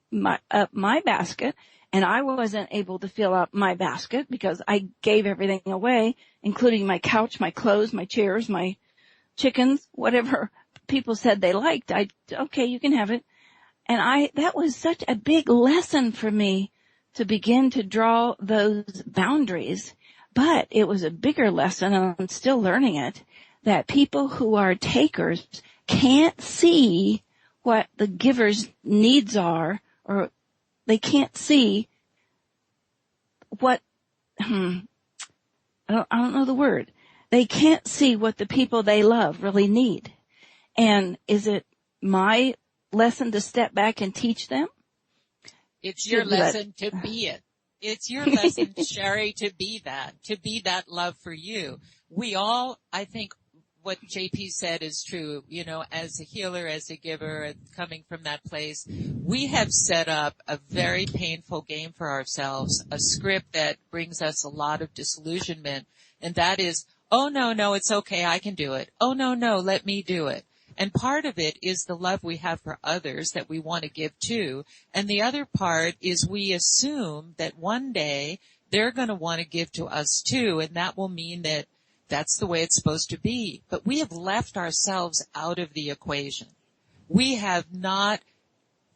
up my basket. And I wasn't able to fill up my basket because I gave everything away, including my couch, my clothes, my chairs, my chickens, whatever people said they liked. Okay, you can have it. And that was such a big lesson for me to begin to draw those boundaries. But it was a bigger lesson, and I'm still learning it, that people who are takers can't see what the giver's needs are, or they can't see what, I don't know the word. They can't see what the people they love really need. And is it my lesson to step back and teach them? It's your lesson to be it. It's your lesson, Sharry, to be that love for you. We all, I think what JP said is true, as a healer, as a giver, coming from that place, we have set up a very painful game for ourselves, a script that brings us a lot of disillusionment, and that is, "Oh, no, it's okay, I can do it. Oh, no, let me do it." And part of it is the love we have for others that we want to give to. And the other part is we assume that one day they're going to want to give to us too. And that will mean that that's the way it's supposed to be. But we have left ourselves out of the equation. We have not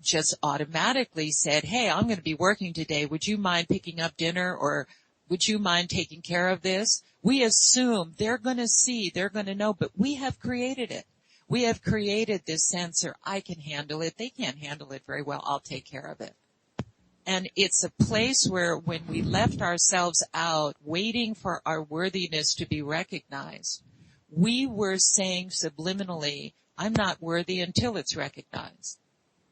just automatically said, "Hey, I'm going to be working today. Would you mind picking up dinner, or would you mind taking care of this?" We assume they're going to see, they're going to know, but we have created it. We have created this sense, or I can handle it. They can't handle it very well. I'll take care of it. And it's a place where when we left ourselves out, waiting for our worthiness to be recognized, we were saying subliminally, "I'm not worthy until it's recognized."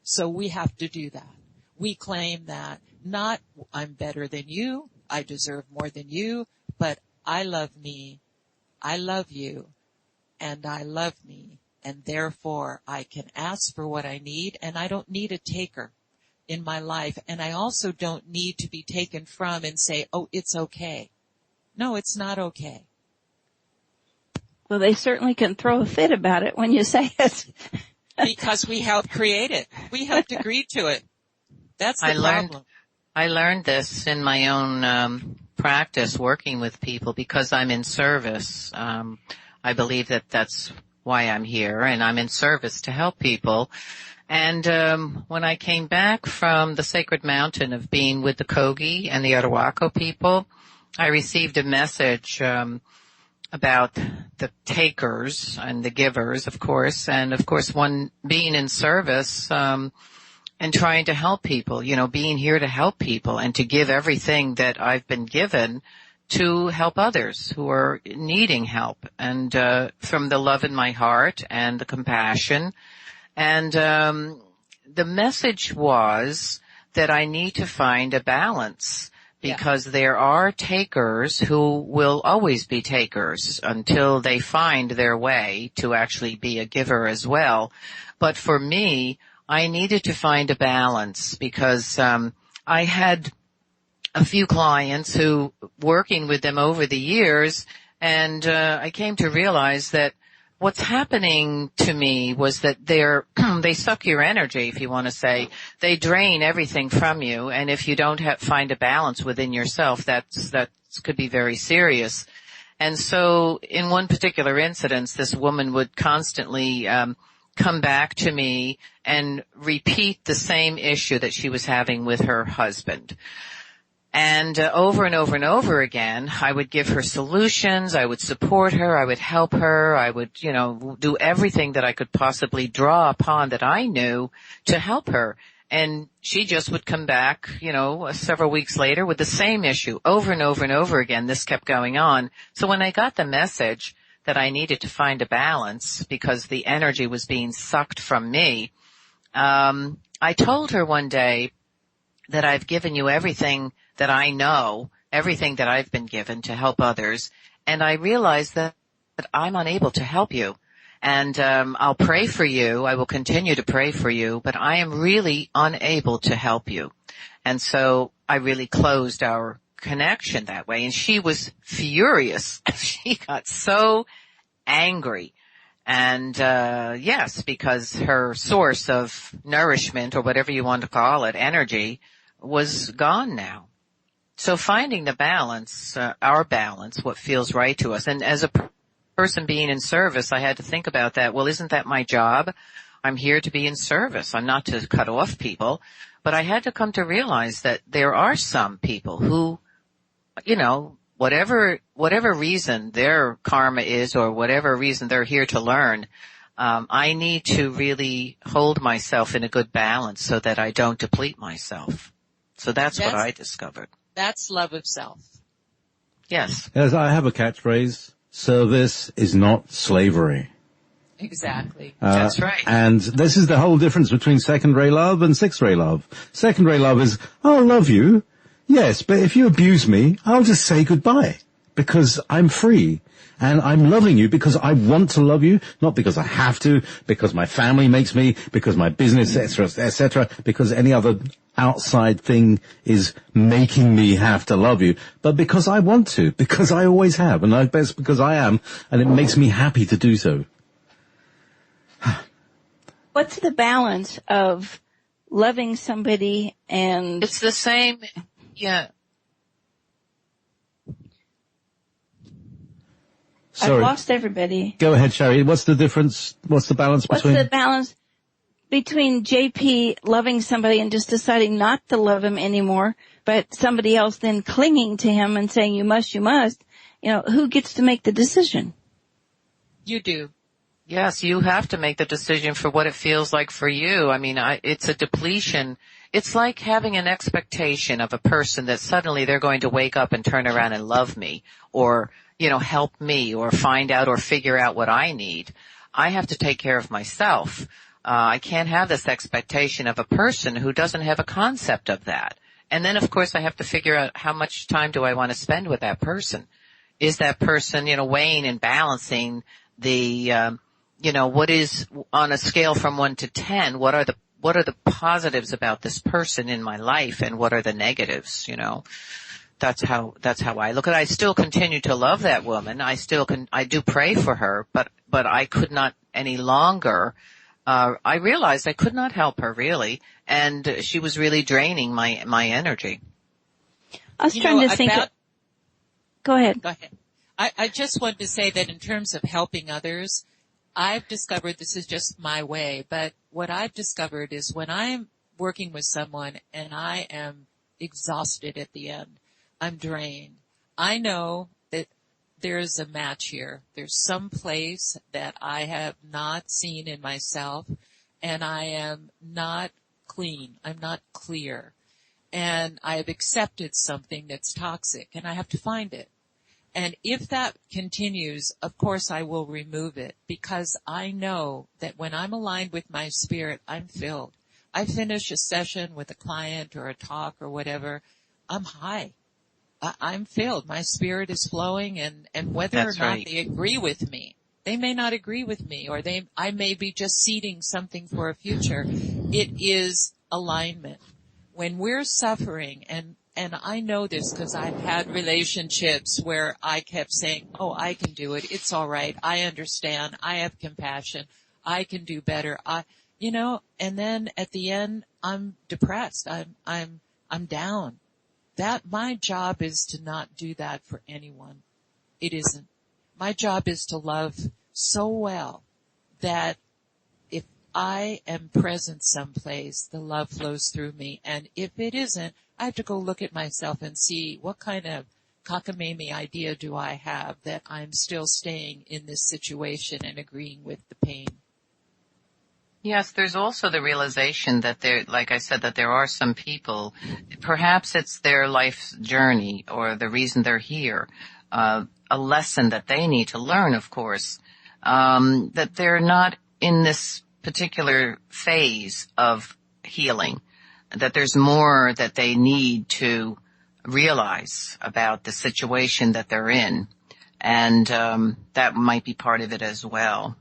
So we have to do that. We claim that, not "I'm better than you, I deserve more than you," but "I love me, I love you, and I love me. And therefore, I can ask for what I need, and I don't need a taker in my life. And I also don't need to be taken from and say, "Oh, it's okay." No, it's not okay. Well, they certainly can throw a fit about it when you say it. Because we helped create it. We helped agree to it. That's the problem. I learned this in my own practice working with people because I'm in service. I believe that that's why I'm here, and I'm in service to help people. And when I came back from the Sacred Mountain of being with the Kogi and the Arhuaco people, I received a message about the takers and the givers, of course, and of course one being in service, and trying to help people, being here to help people and to give everything that I've been given to help others who are needing help, and from the love in my heart and the compassion. And the message was that I need to find a balance, because there are takers who will always be takers until they find their way to actually be a giver as well. But for me, I needed to find a balance, because I had a few clients who, working with them over the years, and I came to realize that what's happening to me was that they suck your energy, if you want to say. They drain everything from you, and if you don't find a balance within yourself, that could be very serious. And so in one particular incident, this woman would constantly come back to me and repeat the same issue that she was having with her husband. And over and over and over again, I would give her solutions, I would support her, I would help her, I would, do everything that I could possibly draw upon that I knew to help her. And she just would come back, several weeks later with the same issue over and over and over again. This kept going on. So when I got the message that I needed to find a balance because the energy was being sucked from me, I told her one day that I've given you everything that I know, everything that I've been given to help others, and I realized that I'm unable to help you. And I'll pray for you, I will continue to pray for you, but I am really unable to help you. And so I really closed our connection that way, and she was furious. She got so angry. And yes, because her source of nourishment, or whatever you want to call it, energy, was gone now. So finding the balance, our balance, what feels right to us. And as a person being in service, I had to think about that. Well, isn't that my job? I'm here to be in service. I'm not to cut off people. But I had to come to realize that there are some people who, whatever reason their karma is, or whatever reason they're here to learn, I need to really hold myself in a good balance so that I don't deplete myself. So that's what I discovered. That's love of self. Yes. As I have a catchphrase, service is not slavery. Exactly. That's right. And this is the whole difference between second-ray love and sixth-ray love. Second-ray love is, I'll love you, yes, but if you abuse me, I'll just say goodbye, because I'm free. And I'm loving you because I want to love you, not because I have to, because my family makes me, because my business, etc., because any other outside thing is making me have to love you, but because I want to, because I always have, and that's because I am, and it makes me happy to do so. What's the balance of loving somebody and... It's the same, yeah. Sorry. I've lost everybody. Go ahead, Sharry. What's the difference? What's the balance between... What's the balance between JP loving somebody and just deciding not to love him anymore, but somebody else then clinging to him and saying, you must, who gets to make the decision? You do. Yes, you have to make the decision for what it feels like for you. I mean, it's a depletion. It's like having an expectation of a person that suddenly they're going to wake up and turn around and love me, or, help me, or find out or figure out what I need. I have to take care of myself. I can't have this expectation of a person who doesn't have a concept of that. And then, of course, I have to figure out how much time do I want to spend with that person. Is that person, weighing and balancing the, what is on a scale from 1 to 10, what are the positives about this person in my life, and what are the negatives, That's how I look at it. I still continue to love that woman. I do pray for her, but I could not any longer. I realized I could not help her really, and she was really draining my energy. I was trying to think. Go ahead. Go ahead. I just wanted to say that in terms of helping others, I've discovered, this is just my way, but what I've discovered is when I'm working with someone and I am exhausted at the end, I'm drained, I know that there's a match here. There's some place that I have not seen in myself, and I am not clean. I'm not clear. And I have accepted something that's toxic, and I have to find it. And if that continues, of course I will remove it, because I know that when I'm aligned with my spirit, I'm filled. I finish a session with a client or a talk or whatever, I'm high. I'm filled. My spirit is flowing, and whether That's or not right. they agree with me, they may not agree with me, or I may be just seeding something for a future. It is alignment. When we're suffering, and I know this because I've had relationships where I kept saying, oh, I can do it. It's all right. I understand. I have compassion. I can do better. And then at the end, I'm depressed. I'm down. That my job is to not do that for anyone. It isn't. My job is to love so well that if I am present someplace, the love flows through me. And if it isn't, I have to go look at myself and see what kind of cockamamie idea do I have that I'm still staying in this situation and agreeing with the pain. Yes, there's also the realization that like I said, that there are some people, perhaps it's their life's journey or the reason they're here, a lesson that they need to learn, of course, that they're not in this particular phase of healing, that there's more that they need to realize about the situation that they're in. And that might be part of it as well.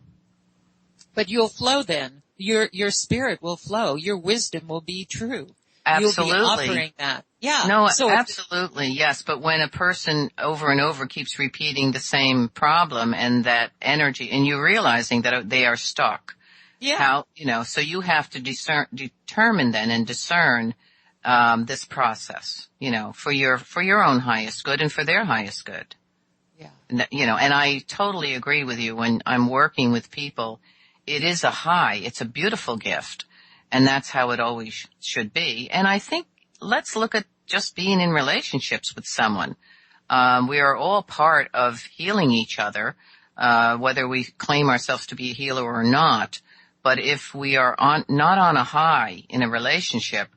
But you'll flow then. Your spirit will flow. Your wisdom will be true. Absolutely. You'll be offering that. Yeah. No, so absolutely, yes. But when a person over and over keeps repeating the same problem and that energy, and you're realizing that they are stuck. Yeah. So you have to determine then and discern, this process, for your own highest good and for their highest good. Yeah. And I totally agree with you. When I'm working with people, it is a high. It's a beautiful gift. And that's how it always should be. And I think let's look at just being in relationships with someone. We are all part of healing each other, whether we claim ourselves to be a healer or not. But if we are not on a high in a relationship,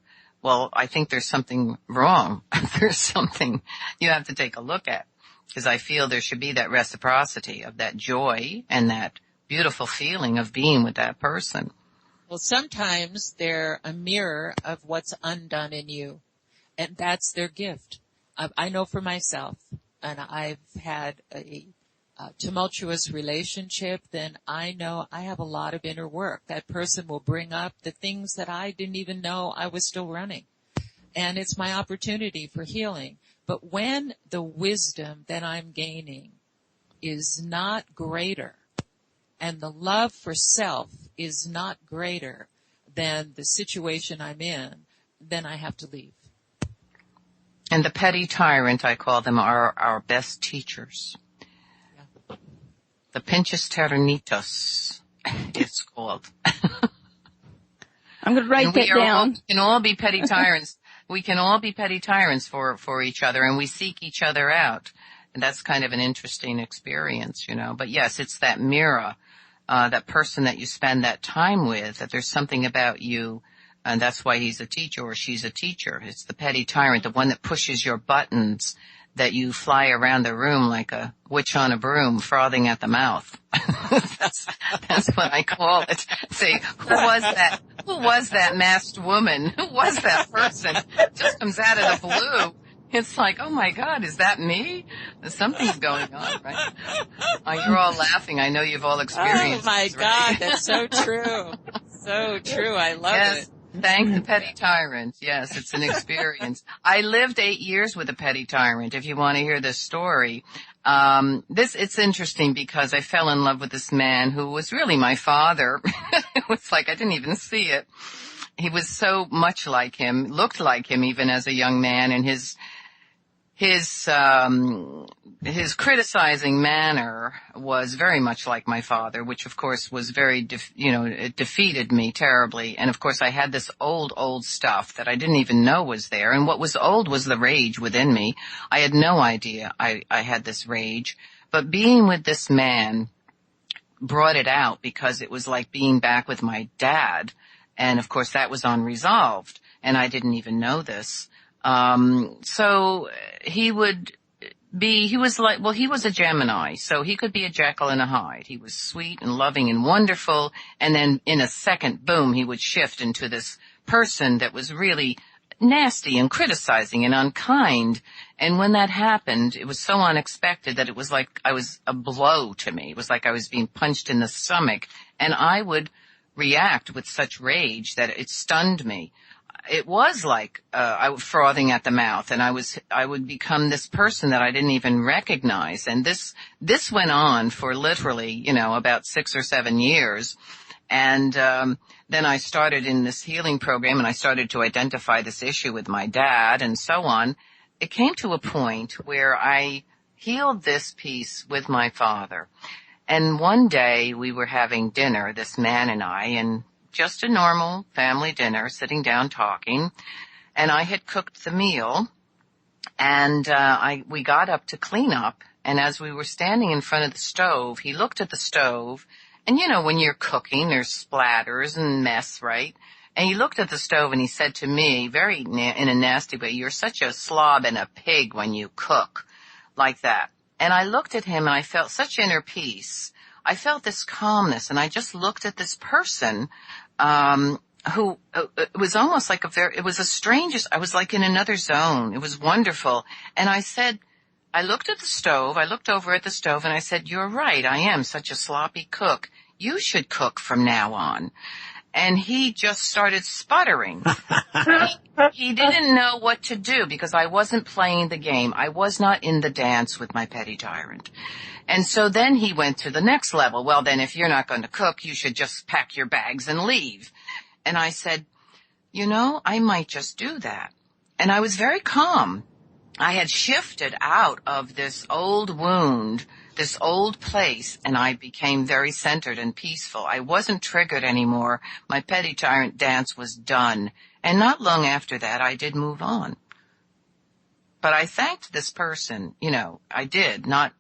well, I think there's something wrong. There's something you have to take a look at, because I feel there should be that reciprocity of that joy and that beautiful feeling of being with that person. Well, sometimes they're a mirror of what's undone in you, and that's their gift. I know for myself, and I've had a tumultuous relationship, then I know I have a lot of inner work. That person will bring up the things that I didn't even know I was still running, and it's my opportunity for healing. But when the wisdom that I'm gaining is not greater, and the love for self is not greater than the situation I'm in, then I have to leave. And the petty tyrant, I call them, are our best teachers. Yeah. The pinches tyrannitos, it's called. I'm going to write that down. We can all be petty tyrants. We can all be petty tyrants for each other, and we seek each other out. And that's kind of an interesting experience, But yes, it's that mirror. That person that you spend that time with, that there's something about you, and that's why he's a teacher or she's a teacher. It's the petty tyrant, the one that pushes your buttons, that you fly around the room like a witch on a broom, frothing at the mouth. That's what I call it. Say, who was that? Who was that masked woman? Who was that person? Just comes out of the blue. It's like, oh my God, is that me? Something's going on, right? You're all laughing. I know you've all experienced. Oh my this, God, right? that's so true. So true. I love it. Thank the petty tyrant. Yes, it's an experience. I lived 8 years with a petty tyrant, if you want to hear this story. It's interesting because I fell in love with this man who was really my father. It was like I didn't even see it. He was so much like him, looked like him even as a young man, and his criticizing manner was very much like my father, which of course was very, it defeated me terribly. And of course I had this old stuff that I didn't even know was there. And what was old was the rage within me. I had no idea I had this rage. But being with this man brought it out, because it was like being back with my dad. And of course that was unresolved, and I didn't even know this. So he was a Gemini, so he could be a Jekyll and a Hyde. He was sweet and loving and wonderful, and then in a second, boom, he would shift into this person that was really nasty and criticizing and unkind. And when that happened, it was so unexpected that it was like I was a blow to me. It was like I was being punched in the stomach, and I would react with such rage that it stunned me. It was like I was frothing at the mouth, and I would become this person that I didn't even recognize. And this went on for literally, about 6 or 7 years. And then I started in this healing program, and I started to identify this issue with my dad and so on. It came to a point where I healed this piece with my father. And one day we were having dinner, this man and I, and just a normal family dinner, sitting down talking. And I had cooked the meal, and we got up to clean up. And as we were standing in front of the stove, he looked at the stove. And when you're cooking, there's splatters and mess, right? And he looked at the stove and he said to me, in a nasty way, "You're such a slob and a pig when you cook," like that. And I looked at him and I felt such inner peace. I felt this calmness, and I just looked at this person, who, it was almost like it was the strangest, I was like in another zone. It was wonderful. And I looked at the stove, I looked over at the stove, and I said, "You're right, I am such a sloppy cook. You should cook from now on." And he just started sputtering. He didn't know what to do, because I wasn't playing the game. I was not in the dance with my petty tyrant. And so then he went to the next level. "Well, then if you're not going to cook, you should just pack your bags and leave." And I said, I might just do that. And I was very calm. I had shifted out of this old wound, this old place, and I became very centered and peaceful. I wasn't triggered anymore. My petty tyrant dance was done. And not long after that, I did move on. But I thanked this person, I did, not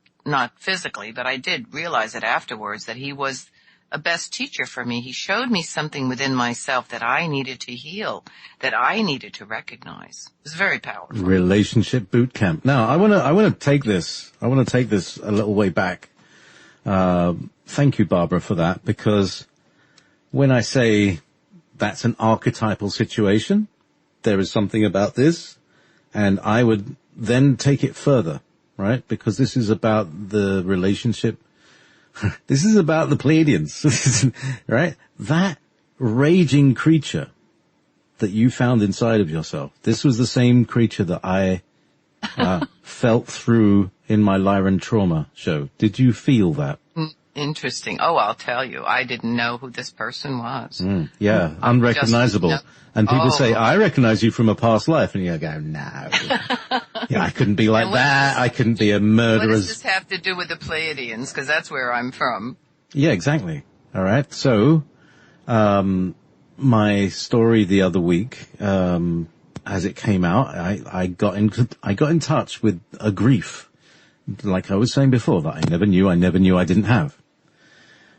physically, but I did realize it afterwards that he was a best teacher for me. He showed me something within myself that I needed to heal, that I needed to recognize. It was very powerful. Relationship boot camp. Now, I want to take this a little way back. Thank you, Barbara, for that, because when I say that's an archetypal situation, there is something about this, and I would then take it further, right? Because this is about the relationship. This is about the Pleiadians, right? That raging creature that you found inside of yourself, this was the same creature that I felt through in my Lyran trauma show. Did you feel that? Interesting. Oh, I'll tell you, I didn't know who this person was. Yeah, unrecognizable. And people say, "I recognize you from a past life." And you go, "No. Yeah, I couldn't be like that. I couldn't be a murderer." What does this have to do with the Pleiadians? Because that's where I'm from. Yeah, exactly. All right. So, my story the other week, as it came out, I got in touch with a grief, like I was saying before, that I never knew I didn't have.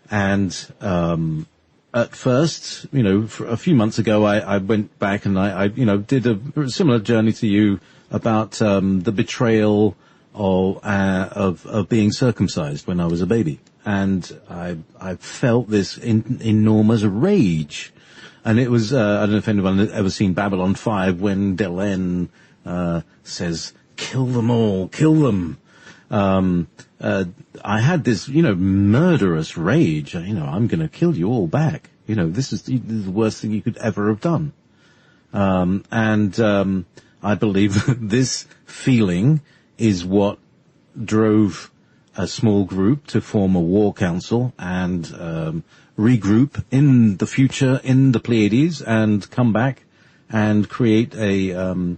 And, at first, for a few months ago, I went back and I did a similar journey to you about, the betrayal of being circumcised when I was a baby. And I felt this enormous rage. And it was, I don't know if anyone has ever seen Babylon 5 when Delenn, says, "Kill them all, kill them." I had this, murderous rage. I'm going to kill you all back. This is the worst thing you could ever have done. I believe that this feeling is what drove a small group to form a war council and regroup in the future in the Pleiades and come back and create a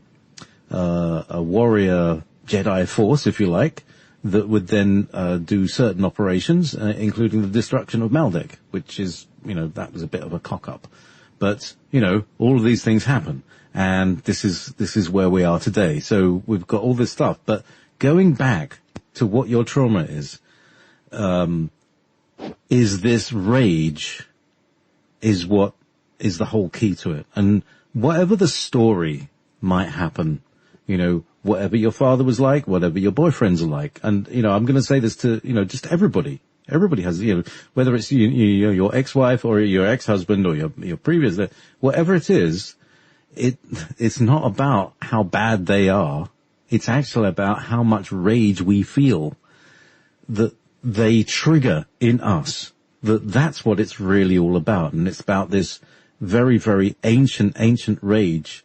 warrior Jedi force, if you like, that would then do certain operations, including the destruction of Maldek, which is, that was a bit of a cock-up. But, all of these things happen, and this is where we are today. So we've got all this stuff. But going back to what your trauma is, is this rage is what is the whole key to it. And whatever the story might happen, you know, whatever your father was like, whatever your boyfriends are like. And, you know, I'm going to say this to, you know, just everybody. Everybody has, you know, whether it's your ex-wife or your ex-husband or your previous, whatever it is, it's not about how bad they are. It's actually about how much rage we feel that they trigger in us. That's what it's really all about. And it's about this very, very ancient rage,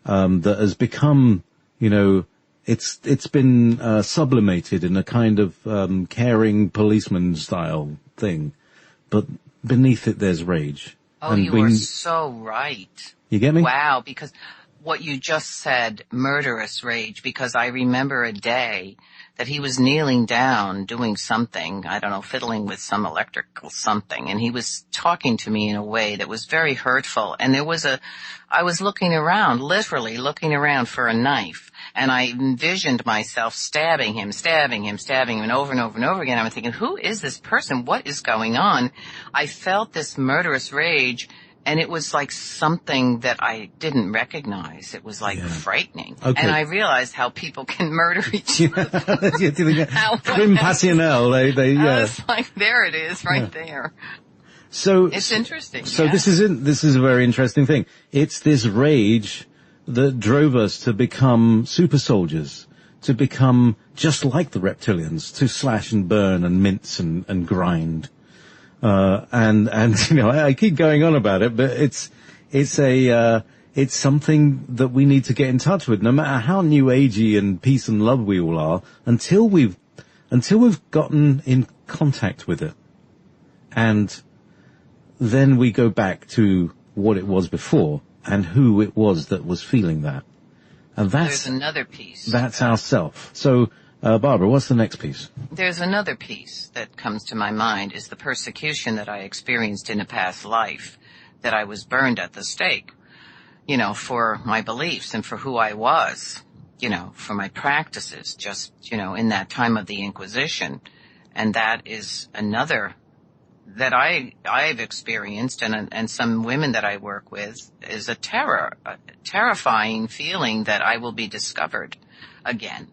that has become, you know, it's been, sublimated in a kind of, caring policeman style thing. But beneath it, there's rage. Oh, and you are so right. You get me? Wow, because what you just said, murderous rage, because I remember a day that he was kneeling down doing something, I don't know, fiddling with some electrical something, and he was talking to me in a way that was very hurtful. And I was looking around, literally looking around for a knife, and I envisioned myself stabbing him and over and over and over again. I was thinking, who is this person? What is going on? I felt this murderous rage, and it was like something that I didn't recognize. It was like frightening. Okay. And I realized how people can murder each other. Crime passionnel. I was like, there it is, right there. So it's interesting. So this is a very interesting thing. It's this rage that drove us to become super soldiers, to become just like the reptilians, to slash and burn and mince and grind. And, you know, I keep going on about it, but it's something that we need to get in touch with, no matter how new agey and peace and love we all are, until we've gotten in contact with it. And then we go back to what it was before and who it was that was feeling that. And there's another piece. That's ourself. So, Barbara, what's the next piece? There's another piece that comes to my mind is the persecution that I experienced in a past life, that I was burned at the stake, you know, for my beliefs and for who I was, you know, for my practices, just, you know, in that time of the Inquisition. And that is another that I've experienced, and some women that I work with, is a terrifying feeling that I will be discovered again,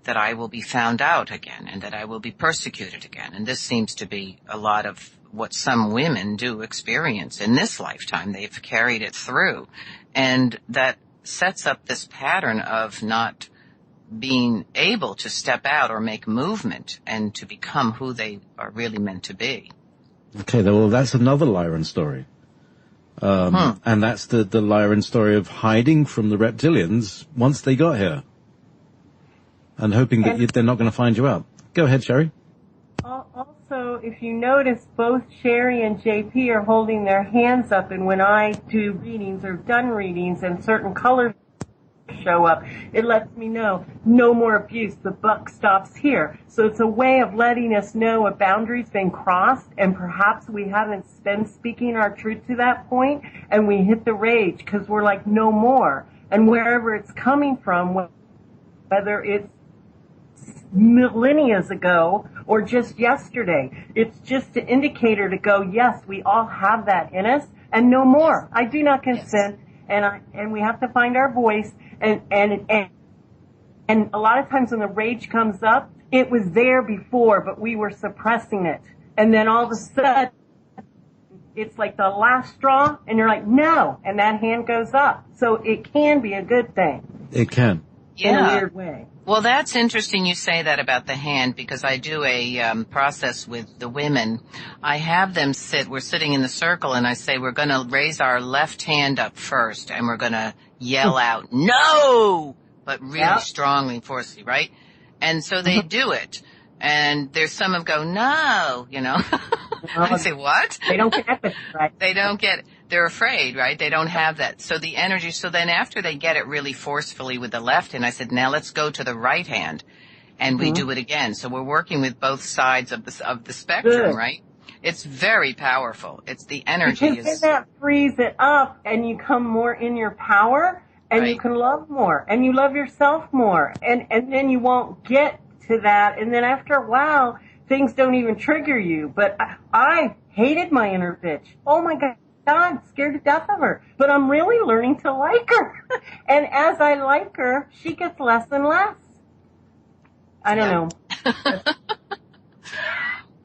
that I will be found out again, and that I will be persecuted again. And this seems to be a lot of what some women do experience in this lifetime. They've carried it through. And that sets up this pattern of not being able to step out or make movement and to become who they are really meant to be. Okay, well, that's another Lyran story. And that's the Lyran story of hiding from the reptilians once they got here. And hoping that they're not going to find you out. Go ahead, Sharry. Also, if you notice, both Sharry and JP are holding their hands up, and when I do readings or done readings and certain colors show up, it lets me know no more abuse. The buck stops here. So it's a way of letting us know a boundary's been crossed, and perhaps we haven't been speaking our truth to that point, and we hit the rage because we're like, no more. And wherever it's coming from, whether it's millennia ago or just yesterday, it's just an indicator to go, yes, we all have that in us, and no more. I do not consent, and we have to find our voice, and a lot of times when the rage comes up, it was there before, but we were suppressing it, and then all of a sudden it's like the last straw, and you're like, no, and that hand goes up. So it can be a good thing. It can. In a weird way. Well, that's interesting you say that about the hand, because I do a process with the women. I have them we're sitting in the circle, and I say we're going to raise our left hand up first, and we're going to yell out, no, but really strongly and forcefully, right? And so they do it. And there's some of go, no, you know. I say, what? They don't get it, right? They don't get it. They're afraid, right? They don't have that. So the energy, so then after they get it really forcefully with the left hand, I said, now let's go to the right hand. And we do it again. So we're working with both sides of the spectrum, right? It's very powerful. It's the energy. Because then that frees it up, and you come more in your power, and you can love more, and you love yourself more. And then you won't get to that. And then after a while, things don't even trigger you. But I hated my inner bitch. Oh my God, scared to death of her. But I'm really learning to like her. And as I like her, she gets less and less. I don't know.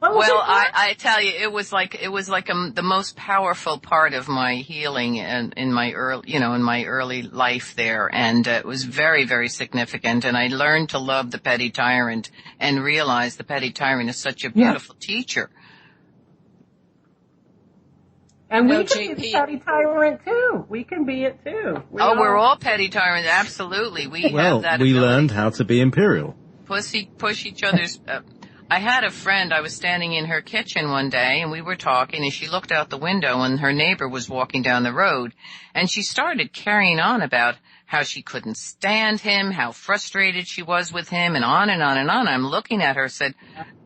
Well, I tell you, it was like the most powerful part of my healing and in my early life there. And it was very, very significant. And I learned to love the petty tyrant and realize the petty tyrant is such a beautiful teacher. And we can be petty tyrant too. We can be it too. We're all petty tyrants. Absolutely. We have that ability. Learned how to be imperial. Push each other's, I had a friend, I was standing in her kitchen one day and we were talking and she looked out the window and her neighbor was walking down the road and she started carrying on about how she couldn't stand him, how frustrated she was with him and on and on and on. I'm looking at her, said,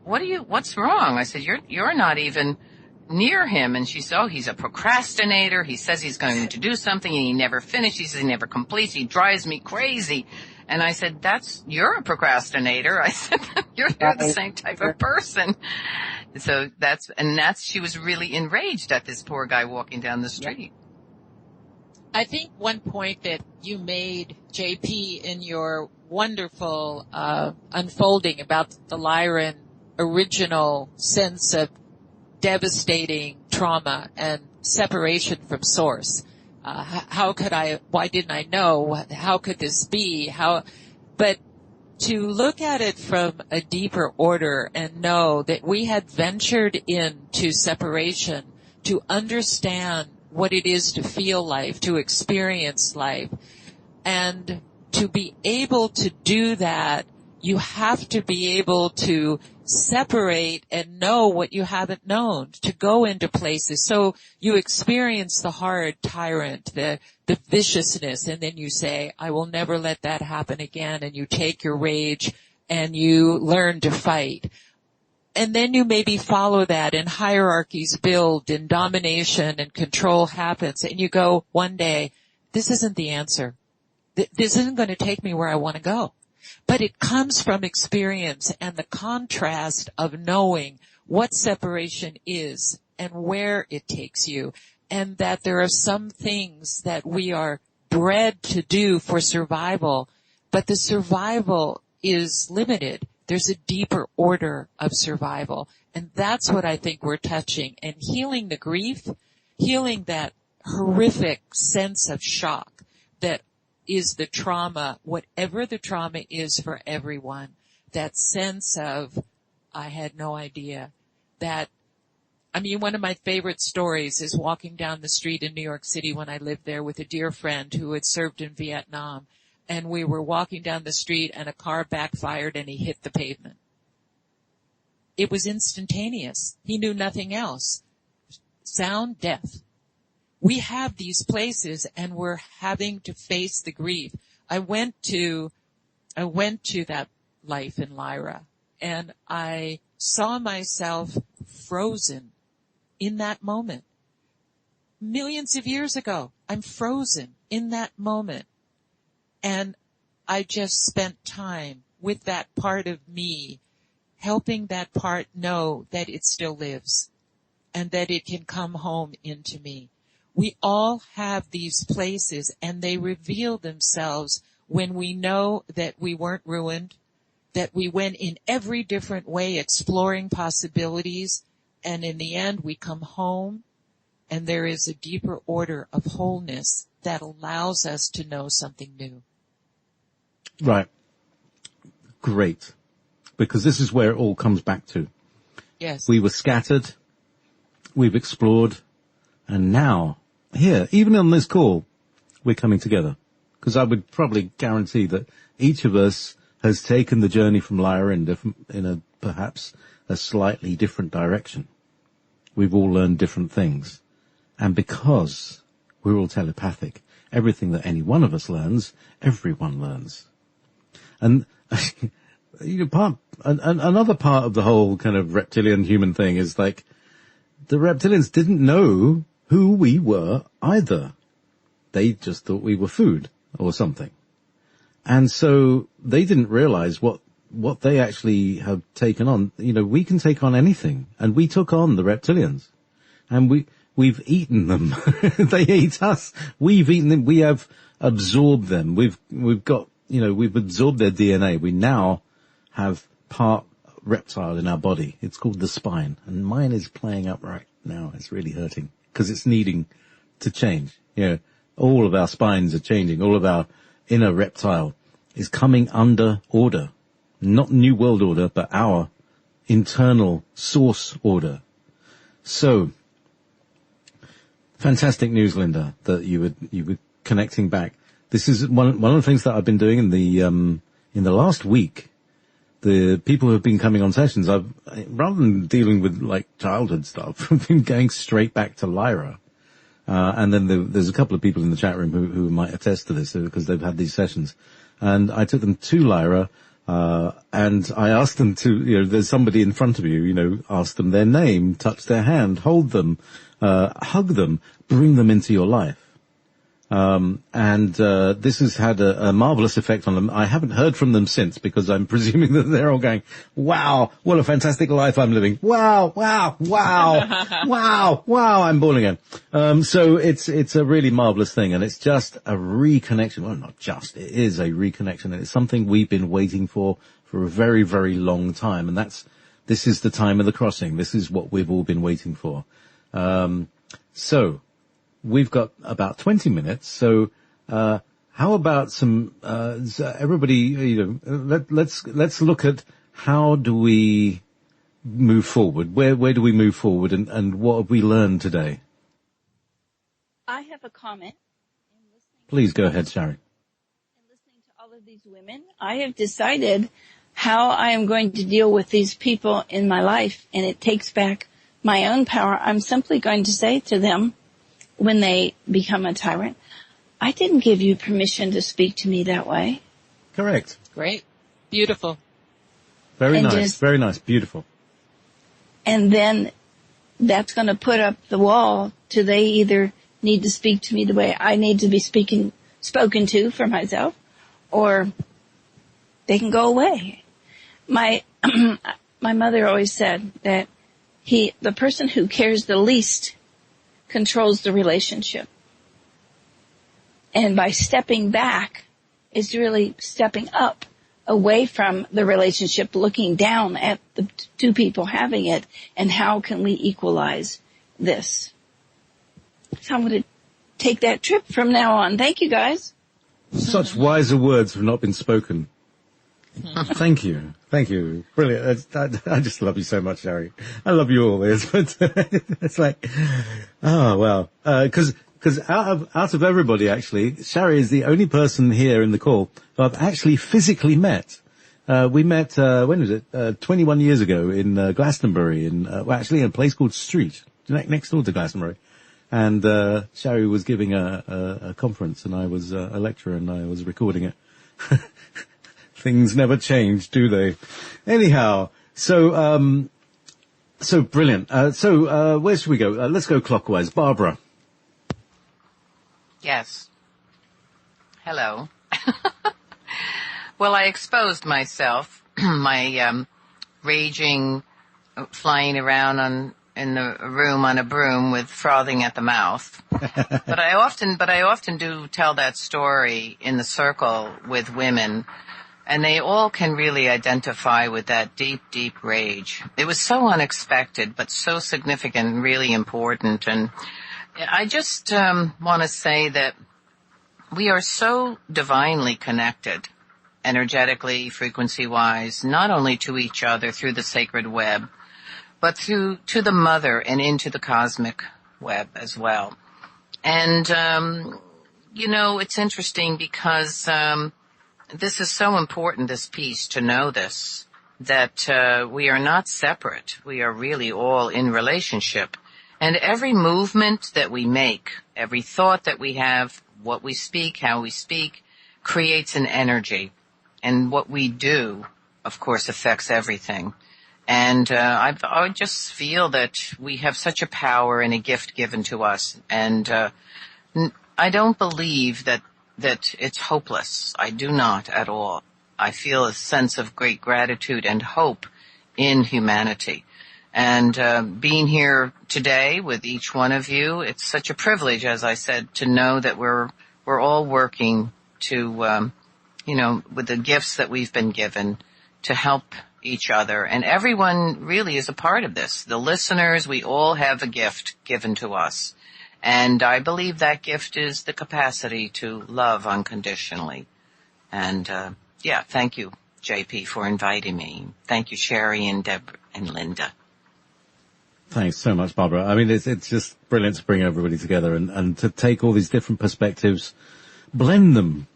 what's wrong? I said, you're not even near him. And she said, oh, he's a procrastinator. He says he's going to do something and he never finishes. He never completes. He drives me crazy. And I said, you're a procrastinator. I said, you're the same type of person. So she was really enraged at this poor guy walking down the street. I think one point that you made, JP, in your wonderful unfolding about the Lyran original sense of devastating trauma and separation from source. Why didn't I know? How could this be? But to look at it from a deeper order and know that we had ventured into separation to understand what it is to feel life, to experience life, and to be able to do that, you have to be able to separate and know what you haven't known, to go into places. So you experience the hard tyrant, the viciousness, and then you say, I will never let that happen again. And you take your rage and you learn to fight. And then you maybe follow that and hierarchies build and domination and control happens. And you go, one day, this isn't the answer. This isn't going to take me where I want to go. But it comes from experience and the contrast of knowing what separation is and where it takes you, and that there are some things that we are bred to do for survival, but the survival is limited. There's a deeper order of survival, and that's what I think we're touching. And healing the grief, healing that horrific sense of shock that is the trauma, whatever the trauma is for everyone, that sense of, I had no idea. One of my favorite stories is walking down the street in New York City when I lived there with a dear friend who had served in Vietnam. And we were walking down the street and a car backfired and he hit the pavement. It was instantaneous. He knew nothing else. Sound, death. We have these places and we're having to face the grief. I went to that life in Lyra and I saw myself frozen in that moment. Millions of years ago, I'm frozen in that moment. And I just spent time with that part of me, helping that part know that it still lives and that it can come home into me. We all have these places and they reveal themselves when we know that we weren't ruined, that we went in every different way exploring possibilities, and in the end we come home and there is a deeper order of wholeness that allows us to know something new. Right. Great. Because this is where it all comes back to. Yes. We were scattered, we've explored, and now, here, even on this call, we're coming together. Because I would probably guarantee that each of us has taken the journey from Lyra in perhaps a slightly different direction. We've all learned different things. And because we're all telepathic, everything that any one of us learns, everyone learns. And another part of the whole kind of reptilian human thing is like, the reptilians didn't know who we were either. They just thought we were food or something. And so they didn't realize what what they actually have taken on, we can take on anything. And we took on the reptilians. And we've eaten them. They ate us. We've eaten them. We have absorbed them. We've got, we've absorbed their DNA. We now have part reptile in our body. It's called the spine. And mine is playing up right now. It's really hurting because it's needing to change. All of our spines are changing. All of our inner reptile is coming under order. Not New World Order, but our internal source order. So, fantastic news, Linda, that you were connecting back. This is one of the things that I've been doing in the last week. The people who have been coming on sessions, rather than dealing with like childhood stuff, I've been going straight back to Lyra. And then there's a couple of people in the chat room who might attest to this because they've had these sessions. And I took them to Lyra, and I asked them to, there's somebody in front of you, ask them their name, touch their hand, hold them, hug them, bring them into your life. This has had a marvelous effect on them. I haven't heard from them since because I'm presuming that they're all going, wow, what a fantastic life I'm living. Wow, wow, wow, wow, wow, I'm born again. So it's a really marvelous thing, and it's just a reconnection. Well, not just, it is a reconnection, and it's something we've been waiting for a very, very long time. And this is the time of the crossing. This is what we've all been waiting for. So we've got about 20 minutes. So, how about everybody, let's look at how do we move forward? Where do we move forward, and what have we learned today? I have a comment. Please go ahead, Sharry. In listening to all of these women, I have decided how I am going to deal with these people in my life, and it takes back my own power. I'm simply going to say to them, when they become a tyrant, I didn't give you permission to speak to me that way. Correct. Great. Beautiful. Very nice. Very nice. Beautiful. And then that's going to put up the wall to they either need to speak to me the way I need to be spoken to for myself, or they can go away. My mother always said that the person who cares the least controls the relationship. And by stepping back is really stepping up away from the relationship, looking down at the two people having it, and how can we equalize this? So I'm going to take that trip from now on. Thank you, guys. Such wiser words have not been spoken. Thank you. Thank you. Brilliant. I just love you so much, Sharry. I love you always, but it's like, oh, well, cause out of everybody, actually, Sharry is the only person here in the call who I've actually physically met. We met, when was it? 21 years ago in Glastonbury actually in a place called Street, next door to Glastonbury. And, Sharry was giving a conference, and I was a lecturer, and I was recording it. Things never change, do they? Anyhow, so brilliant. Where should we go? Let's go clockwise. Barbara. Yes. Hello. Well, I exposed myself, my raging, flying around in the room on a broom with frothing at the mouth. But I often do tell that story in the circle with women. And they all can really identify with that deep, deep rage. It was so unexpected, but so significant and really important. And I just want to say that we are so divinely connected, energetically, frequency-wise, not only to each other through the sacred web, but to the mother and into the cosmic web as well. And, it's interesting because this is so important, this piece, to know this, that we are not separate. We are really all in relationship. And every movement that we make, every thought that we have, what we speak, how we speak, creates an energy. And what we do, of course, affects everything. And I just feel that we have such a power and a gift given to us. And I don't believe that it's hopeless. I do not at all. I feel a sense of great gratitude and hope in humanity. And being here today with each one of you, it's such a privilege, as I said, to know that we're all working to, with the gifts that we've been given to help each other. And everyone really is a part of this. The listeners, we all have a gift given to us. And I believe that gift is the capacity to love unconditionally. And, thank you, JP, for inviting me. Thank you, Sharry and Deb and Linda. Thanks so much, Barbara. I mean, it's just brilliant to bring everybody together and to take all these different perspectives, blend them.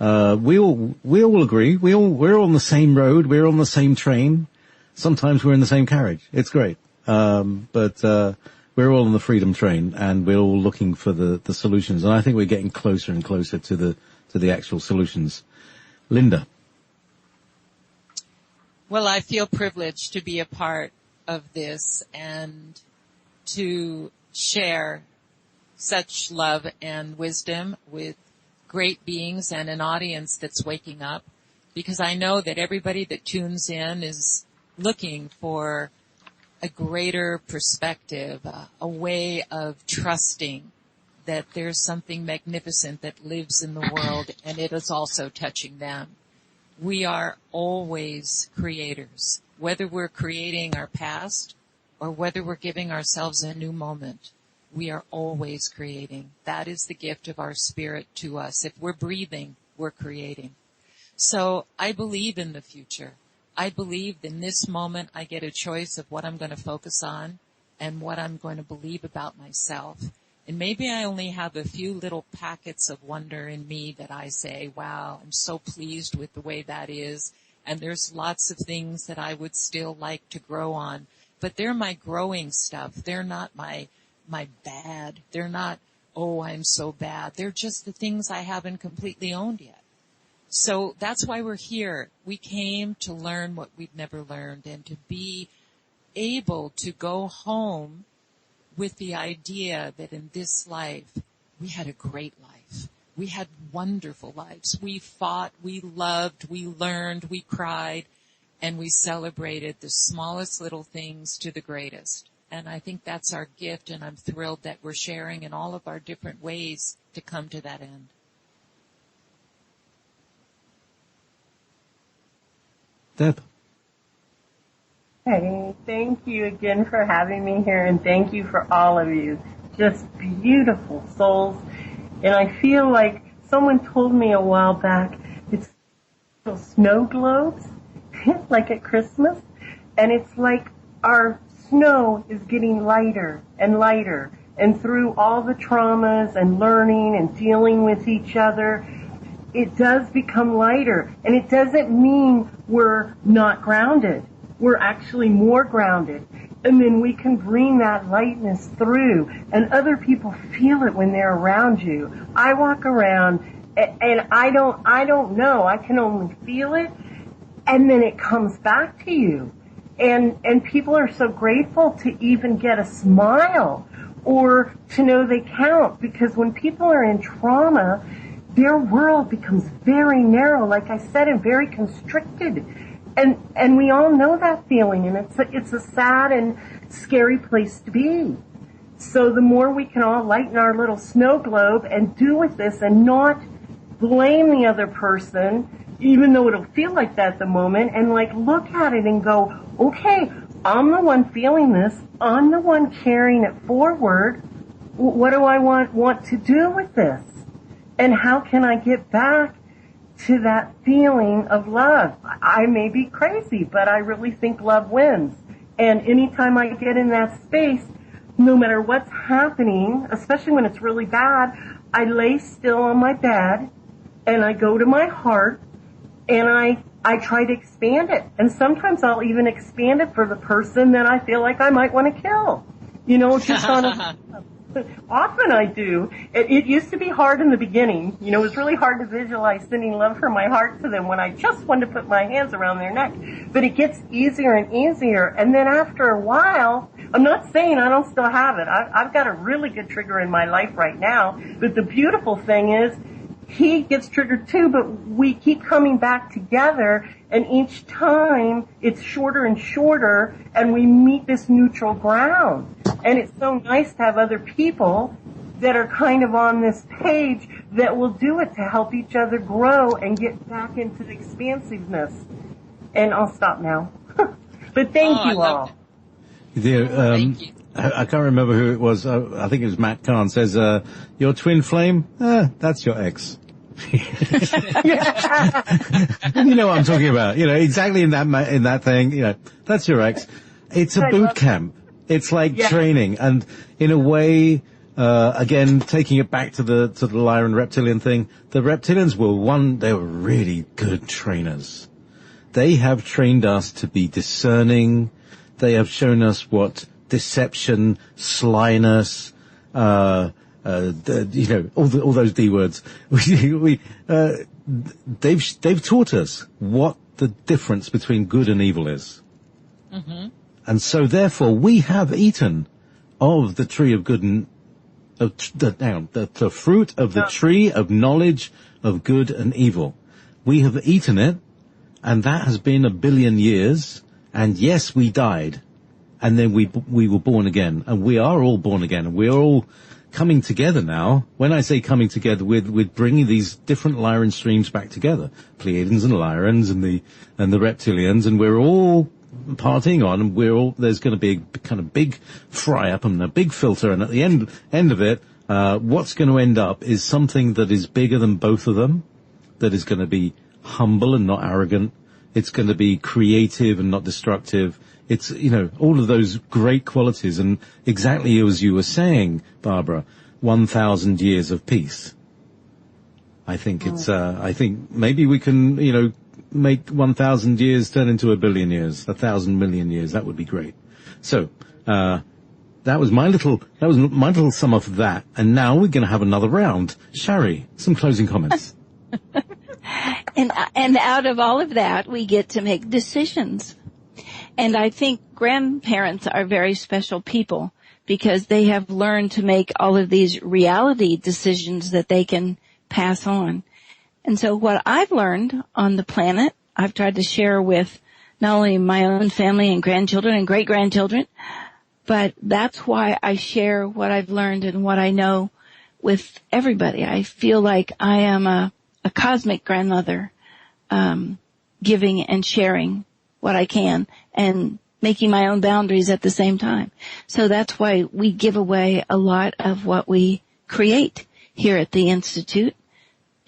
We all agree. We're on the same road. We're on the same train. Sometimes we're in the same carriage. It's great. But we're all on the freedom train, and we're all looking for the solutions. And I think we're getting closer and closer to the actual solutions. Linda. Well, I feel privileged to be a part of this and to share such love and wisdom with great beings and an audience that's waking up, because I know that everybody that tunes in is looking for a greater perspective, a way of trusting that there's something magnificent that lives in the world, and it is also touching them. We are always creators, whether we're creating our past or whether we're giving ourselves a new moment. We are always creating. That is the gift of our spirit to us. If we're breathing, we're creating. So I believe in the future. I believe in this moment I get a choice of what I'm going to focus on and what I'm going to believe about myself. And maybe I only have a few little packets of wonder in me that I say, wow, I'm so pleased with the way that is. And there's lots of things that I would still like to grow on. But they're my growing stuff. They're not my bad. They're not, oh, I'm so bad. They're just the things I haven't completely owned yet. So that's why we're here. We came to learn what we've never learned and to be able to go home with the idea that in this life, we had a great life. We had wonderful lives. We fought, we loved, we learned, we cried, and we celebrated the smallest little things to the greatest. And I think that's our gift, and I'm thrilled that we're sharing in all of our different ways to come to that end. Deb. Hey, thank you again for having me here, and thank you for all of you. Just beautiful souls. And I feel like someone told me a while back, it's snow globes, like at Christmas, and it's like our snow is getting lighter and lighter, and through all the traumas and learning and dealing with each other, it does become lighter. And it doesn't mean we're not grounded. We're actually more grounded. And then we can bring that lightness through, and other people feel it when they're around you. I walk around and I don't know. I can only feel it, and then it comes back to you. And people are so grateful to even get a smile or to know they count, because when people are in trauma, their world becomes very narrow, like I said, and very constricted. And we all know that feeling, and it's a sad and scary place to be. So the more we can all lighten our little snow globe and do with this and not blame the other person, even though it'll feel like that at the moment, and like look at it and go, okay, I'm the one feeling this. I'm the one carrying it forward. What do I want to do with this? And how can I get back to that feeling of love? I may be crazy, but I really think love wins. And anytime I get in that space, no matter what's happening, especially when it's really bad, I lay still on my bed and I go to my heart and I try to expand it. And sometimes I'll even expand it for the person that I feel like I might want to kill. You know, just on a... Often I do. It used to be hard in the beginning. You know, it was really hard to visualize sending love from my heart to them when I just wanted to put my hands around their neck. But it gets easier and easier. And then after a while, I'm not saying I don't still have it. I've got a really good trigger in my life right now. But the beautiful thing is, he gets triggered too, but we keep coming back together, and each time it's shorter and shorter, and we meet this neutral ground. And it's so nice to have other people that are kind of on this page that will do it to help each other grow and get back into the expansiveness. And I'll stop now. But thank you all. Thank you. I can't remember who it was. I think it was Matt Kahn says, your twin flame, that's your ex. You know what I'm talking about. You know, exactly in that thing, you know, that's your ex. It's a boot camp. It's like training. And in a way, again, taking it back to the Lyran reptilian thing, the reptilians they were really good trainers. They have trained us to be discerning. They have shown us what deception, slyness, all those D words. They've taught us what the difference between good and evil is. Mm-hmm. And so therefore we have eaten of the tree of good and, the fruit of the tree of knowledge of good and evil. We have eaten it, and that has been 1 billion years, and yes, we died. And then we were born again, and we are all born again, and we're all coming together now. When I say coming together, we're bringing these different Lyran streams back together, Pleiadians and Lyrans and the reptilians, and we're all partying on, and there's going to be a kind of big fry up and a big filter, and at the end of it, what's going to end up is something that is bigger than both of them, that is going to be humble and not arrogant. It's going to be creative and not destructive. It's, all of those great qualities, and exactly as you were saying, Barbara, 1,000 years of peace. I think I think maybe we can, make 1,000 years turn into 1 billion years, 1,000 million years. That would be great. So, that was my little sum of that. And now we're going to have another round. Sharry, some closing comments. And out of all of that, we get to make decisions. And I think grandparents are very special people because they have learned to make all of these reality decisions that they can pass on. And so what I've learned on the planet, I've tried to share with not only my own family and grandchildren and great-grandchildren, but that's why I share what I've learned and what I know with everybody. I feel like I am a cosmic grandmother, giving and sharing what I can and making my own boundaries at the same time. So that's why we give away a lot of what we create here at the Institute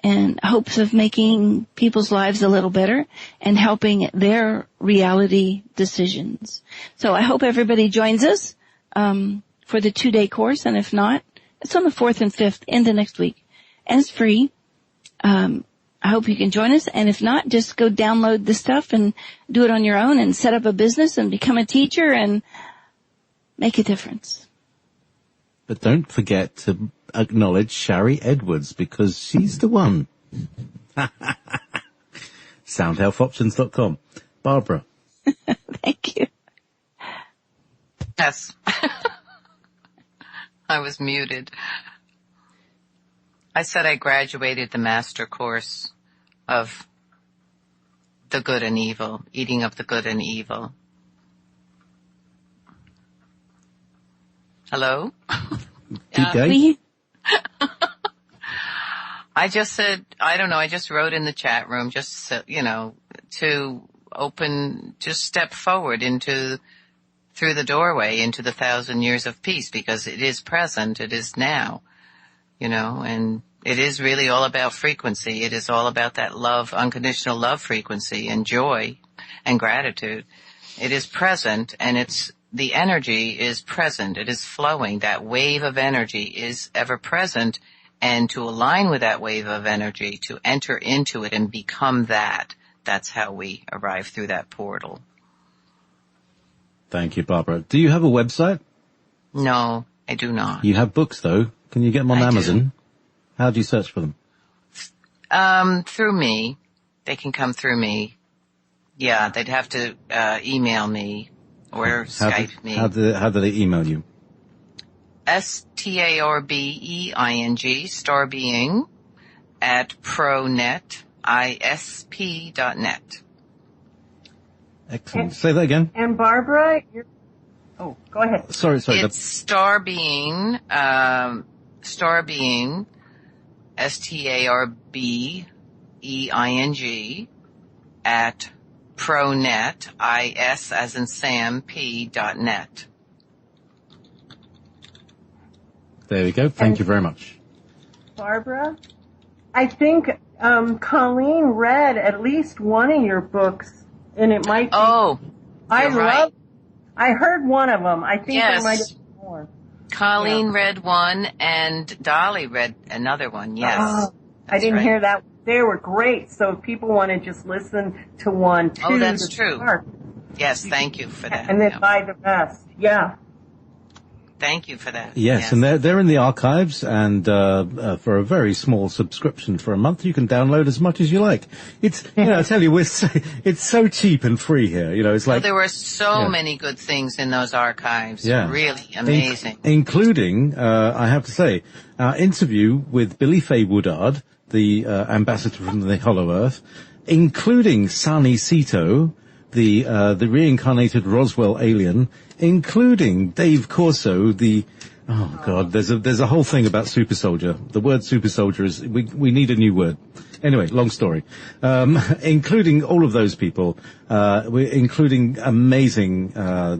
in hopes of making people's lives a little better and helping their reality decisions. So I hope everybody joins us for the 2-day course, and if not, it's on the 4th and 5th into next week. And it's free. I hope you can join us, and if not, just go download the stuff and do it on your own and set up a business and become a teacher and make a difference. But don't forget to acknowledge Sharry Edwards, because she's the one. SoundHealthOptions.com. Barbara. Thank you. Yes. I was muted. I said I graduated the master course of the good and evil, eating of the good and evil. Hello? I just said, I don't know, I just wrote in the chat room, just, to open, just step forward through the doorway into the 1,000 years of peace, because it is present, it is now. And it is really all about frequency. It is all about that love, unconditional love frequency and joy and gratitude. It is present, and the energy is present. It is flowing. That wave of energy is ever present, and to align with that wave of energy, to enter into it and become that, that's how we arrive through that portal. Thank you, Barbara. Do you have a website? No, I do not. You have books, though. Can you get them on Amazon? Do. How do you search for them? Through me. They can come through me. Yeah, they'd have to email me or Skype me. How do they email you? STARBEING, star being, at pronet, ISP.net. Excellent. Say that again. And Barbara, go ahead. Sorry. It's Starbeing, STARBEING, at pronet, IS as in Sam, P.net. There we go. Thank you very much. Barbara, I think Colleen read at least one of your books, and it might be... Oh, right. I heard one of them. I think there might have been more. Colleen read one, and Dolly read another one, yes. I didn't hear that. They were great, so if people want to just listen to one, too. Oh, that's true. Yes, thank you for that. And then buy the rest. Yeah. Thank you for that. Yes, and they're in the archives, and for a very small subscription for a month, you can download as much as you like. It's, I tell you, it's so cheap and free here. It's like there were so many good things in those archives. Yeah. Really amazing. Including, I have to say, our interview with Billy Faye Woodard, the ambassador from the Hollow Earth, including Sani Sito, the reincarnated Roswell alien, including Dave Corso, there's a whole thing about super soldier. The word super soldier is, we need a new word. Anyway, long story. Including all of those people, including amazing,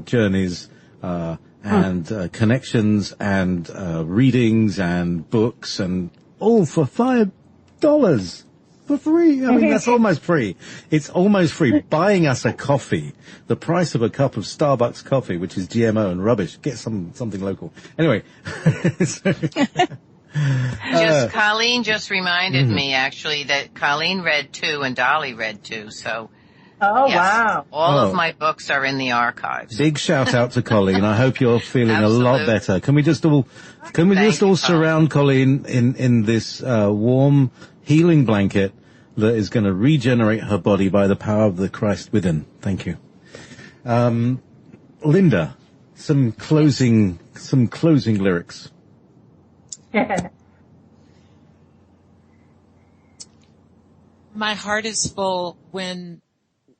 journeys, and connections and, readings and books and all for $5 for free. I mean, that's almost free. It's almost free. Buying us a coffee, the price of a cup of Starbucks coffee, which is GMO and rubbish. Get something local. Anyway. Colleen just reminded me, actually, that Colleen read 2 and Dolly read 2, so. Oh, yes, wow. All of my books are in the archives. Big shout out to Colleen. I hope you're feeling a lot better. Can we just all surround Colleen in this, warm, healing blanket that is going to regenerate her body by the power of the Christ within. Thank you. Linda, some closing lyrics. My heart is full when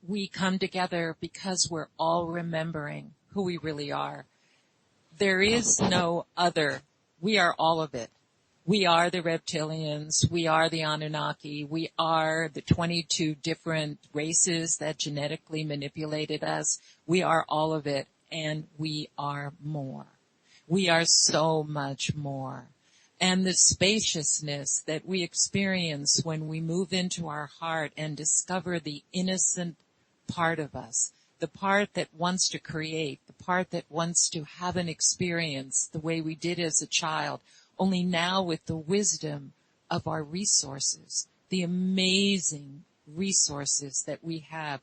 we come together because we're all remembering who we really are. There is no other. We are all of it. We are the reptilians. We are the Anunnaki. We are the 22 different races that genetically manipulated us. We are all of it, and we are more. We are so much more. And the spaciousness that we experience when we move into our heart and discover the innocent part of us, the part that wants to create, the part that wants to have an experience the way we did as a child, only now with the wisdom of our resources, the amazing resources that we have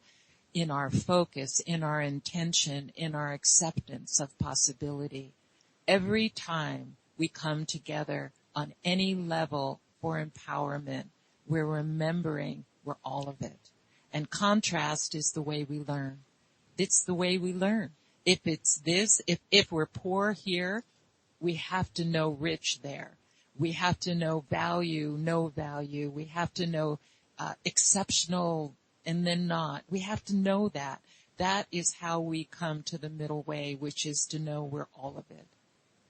in our focus, in our intention, in our acceptance of possibility. Every time we come together on any level for empowerment, we're remembering we're all of it. And contrast is the way we learn. It's the way we learn. If it's this, if we're poor here, we have to know rich there. We have to know value, no value. We have to know exceptional and then not. We have to know that. That is how we come to the middle way, which is to know we're all of it.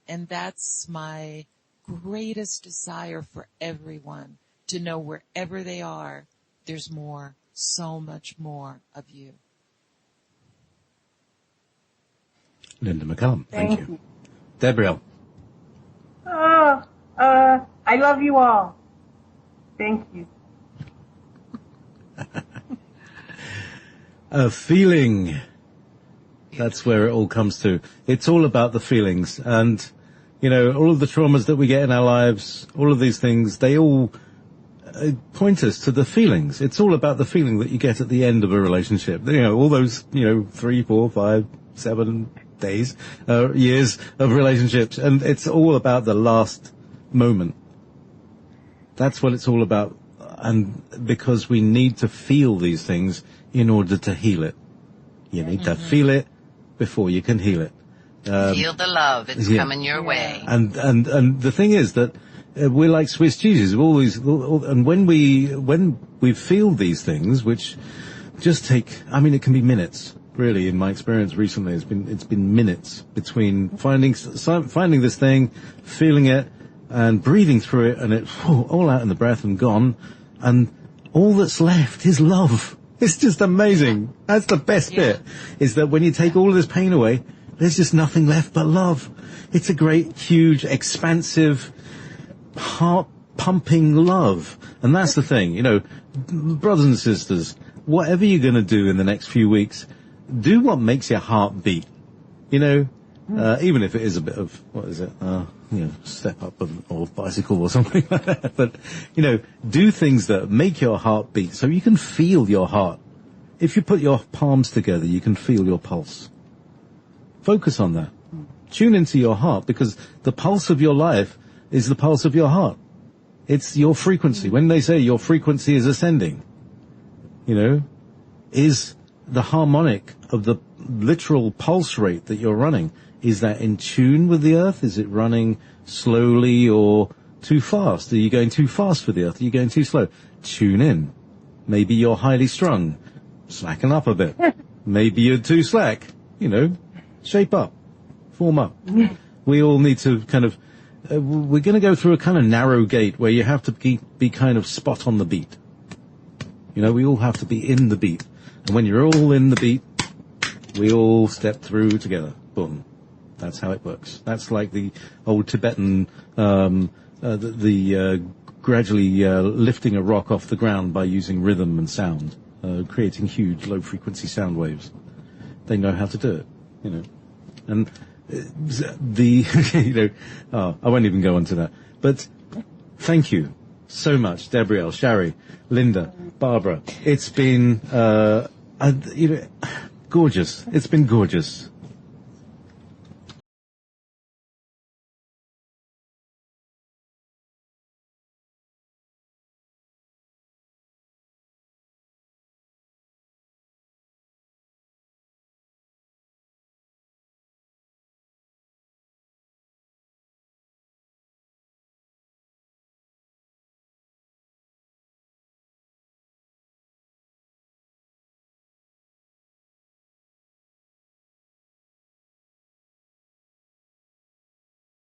And that's my greatest desire for everyone, to know wherever they are, there's more, so much more of you. Linda McCallum, thank you. Debriel. I love you all. Thank you. A feeling. That's where it all comes to. It's all about the feelings. And, all of the traumas that we get in our lives, all of these things, they all point us to the feelings. It's all about the feeling that you get at the end of a relationship. All those, 3, 4, 5, 7 days, years of relationships. And it's all about the last moment. That's what it's all about. And because we need to feel these things in order to heal it. You need to feel it before you can heal it. Feel the love. It's coming your way. And the thing is that, we're like Swiss cheeses. All these, and when we feel these things, which just take, I mean, it can be minutes. Really, in my experience recently, it's been minutes between finding this thing, feeling it, and breathing through it, and it all out in the breath and gone, and all that's left is love. It's just amazing. That's the best bit, is that when you take all of this pain away, there's just nothing left but love. It's a great, huge, expansive, heart-pumping love. And that's the thing, you know, brothers and sisters, whatever you're going to do in the next few weeks, do what makes your heart beat. You know, even if it is a bit of, what is it, you know, step up or bicycle or something like that. But, you know, do things that make your heart beat so you can feel your heart. If you put your palms together, you can feel your pulse. Focus on that. Tune into your heart, because the pulse of your life is the pulse of your heart. It's your frequency. When they say your frequency is ascending, you know, is the harmonic of the literal pulse rate that you're running, is that in tune with the earth? Is it running slowly or too fast? Are you going too fast for the earth? Are you going too slow? Tune in. Maybe you're highly strung. Slacken up a bit. Maybe you're too slack. You know, shape up. Form up. We all need to kind of, we're going to go through a kind of narrow gate where you have to be kind of spot on the beat. You know, we all have to be in the beat. And when you're all in the beat, we all step through together. Boom. That's how it works. That's like the old Tibetan, gradually lifting a rock off the ground by using rhythm and sound, creating huge low-frequency sound waves. They know how to do it, you know. And you know, I won't even go into that. But thank you so much, Debriel, Sharry, Linda, Barbara. It's been, you know, gorgeous. It's been gorgeous.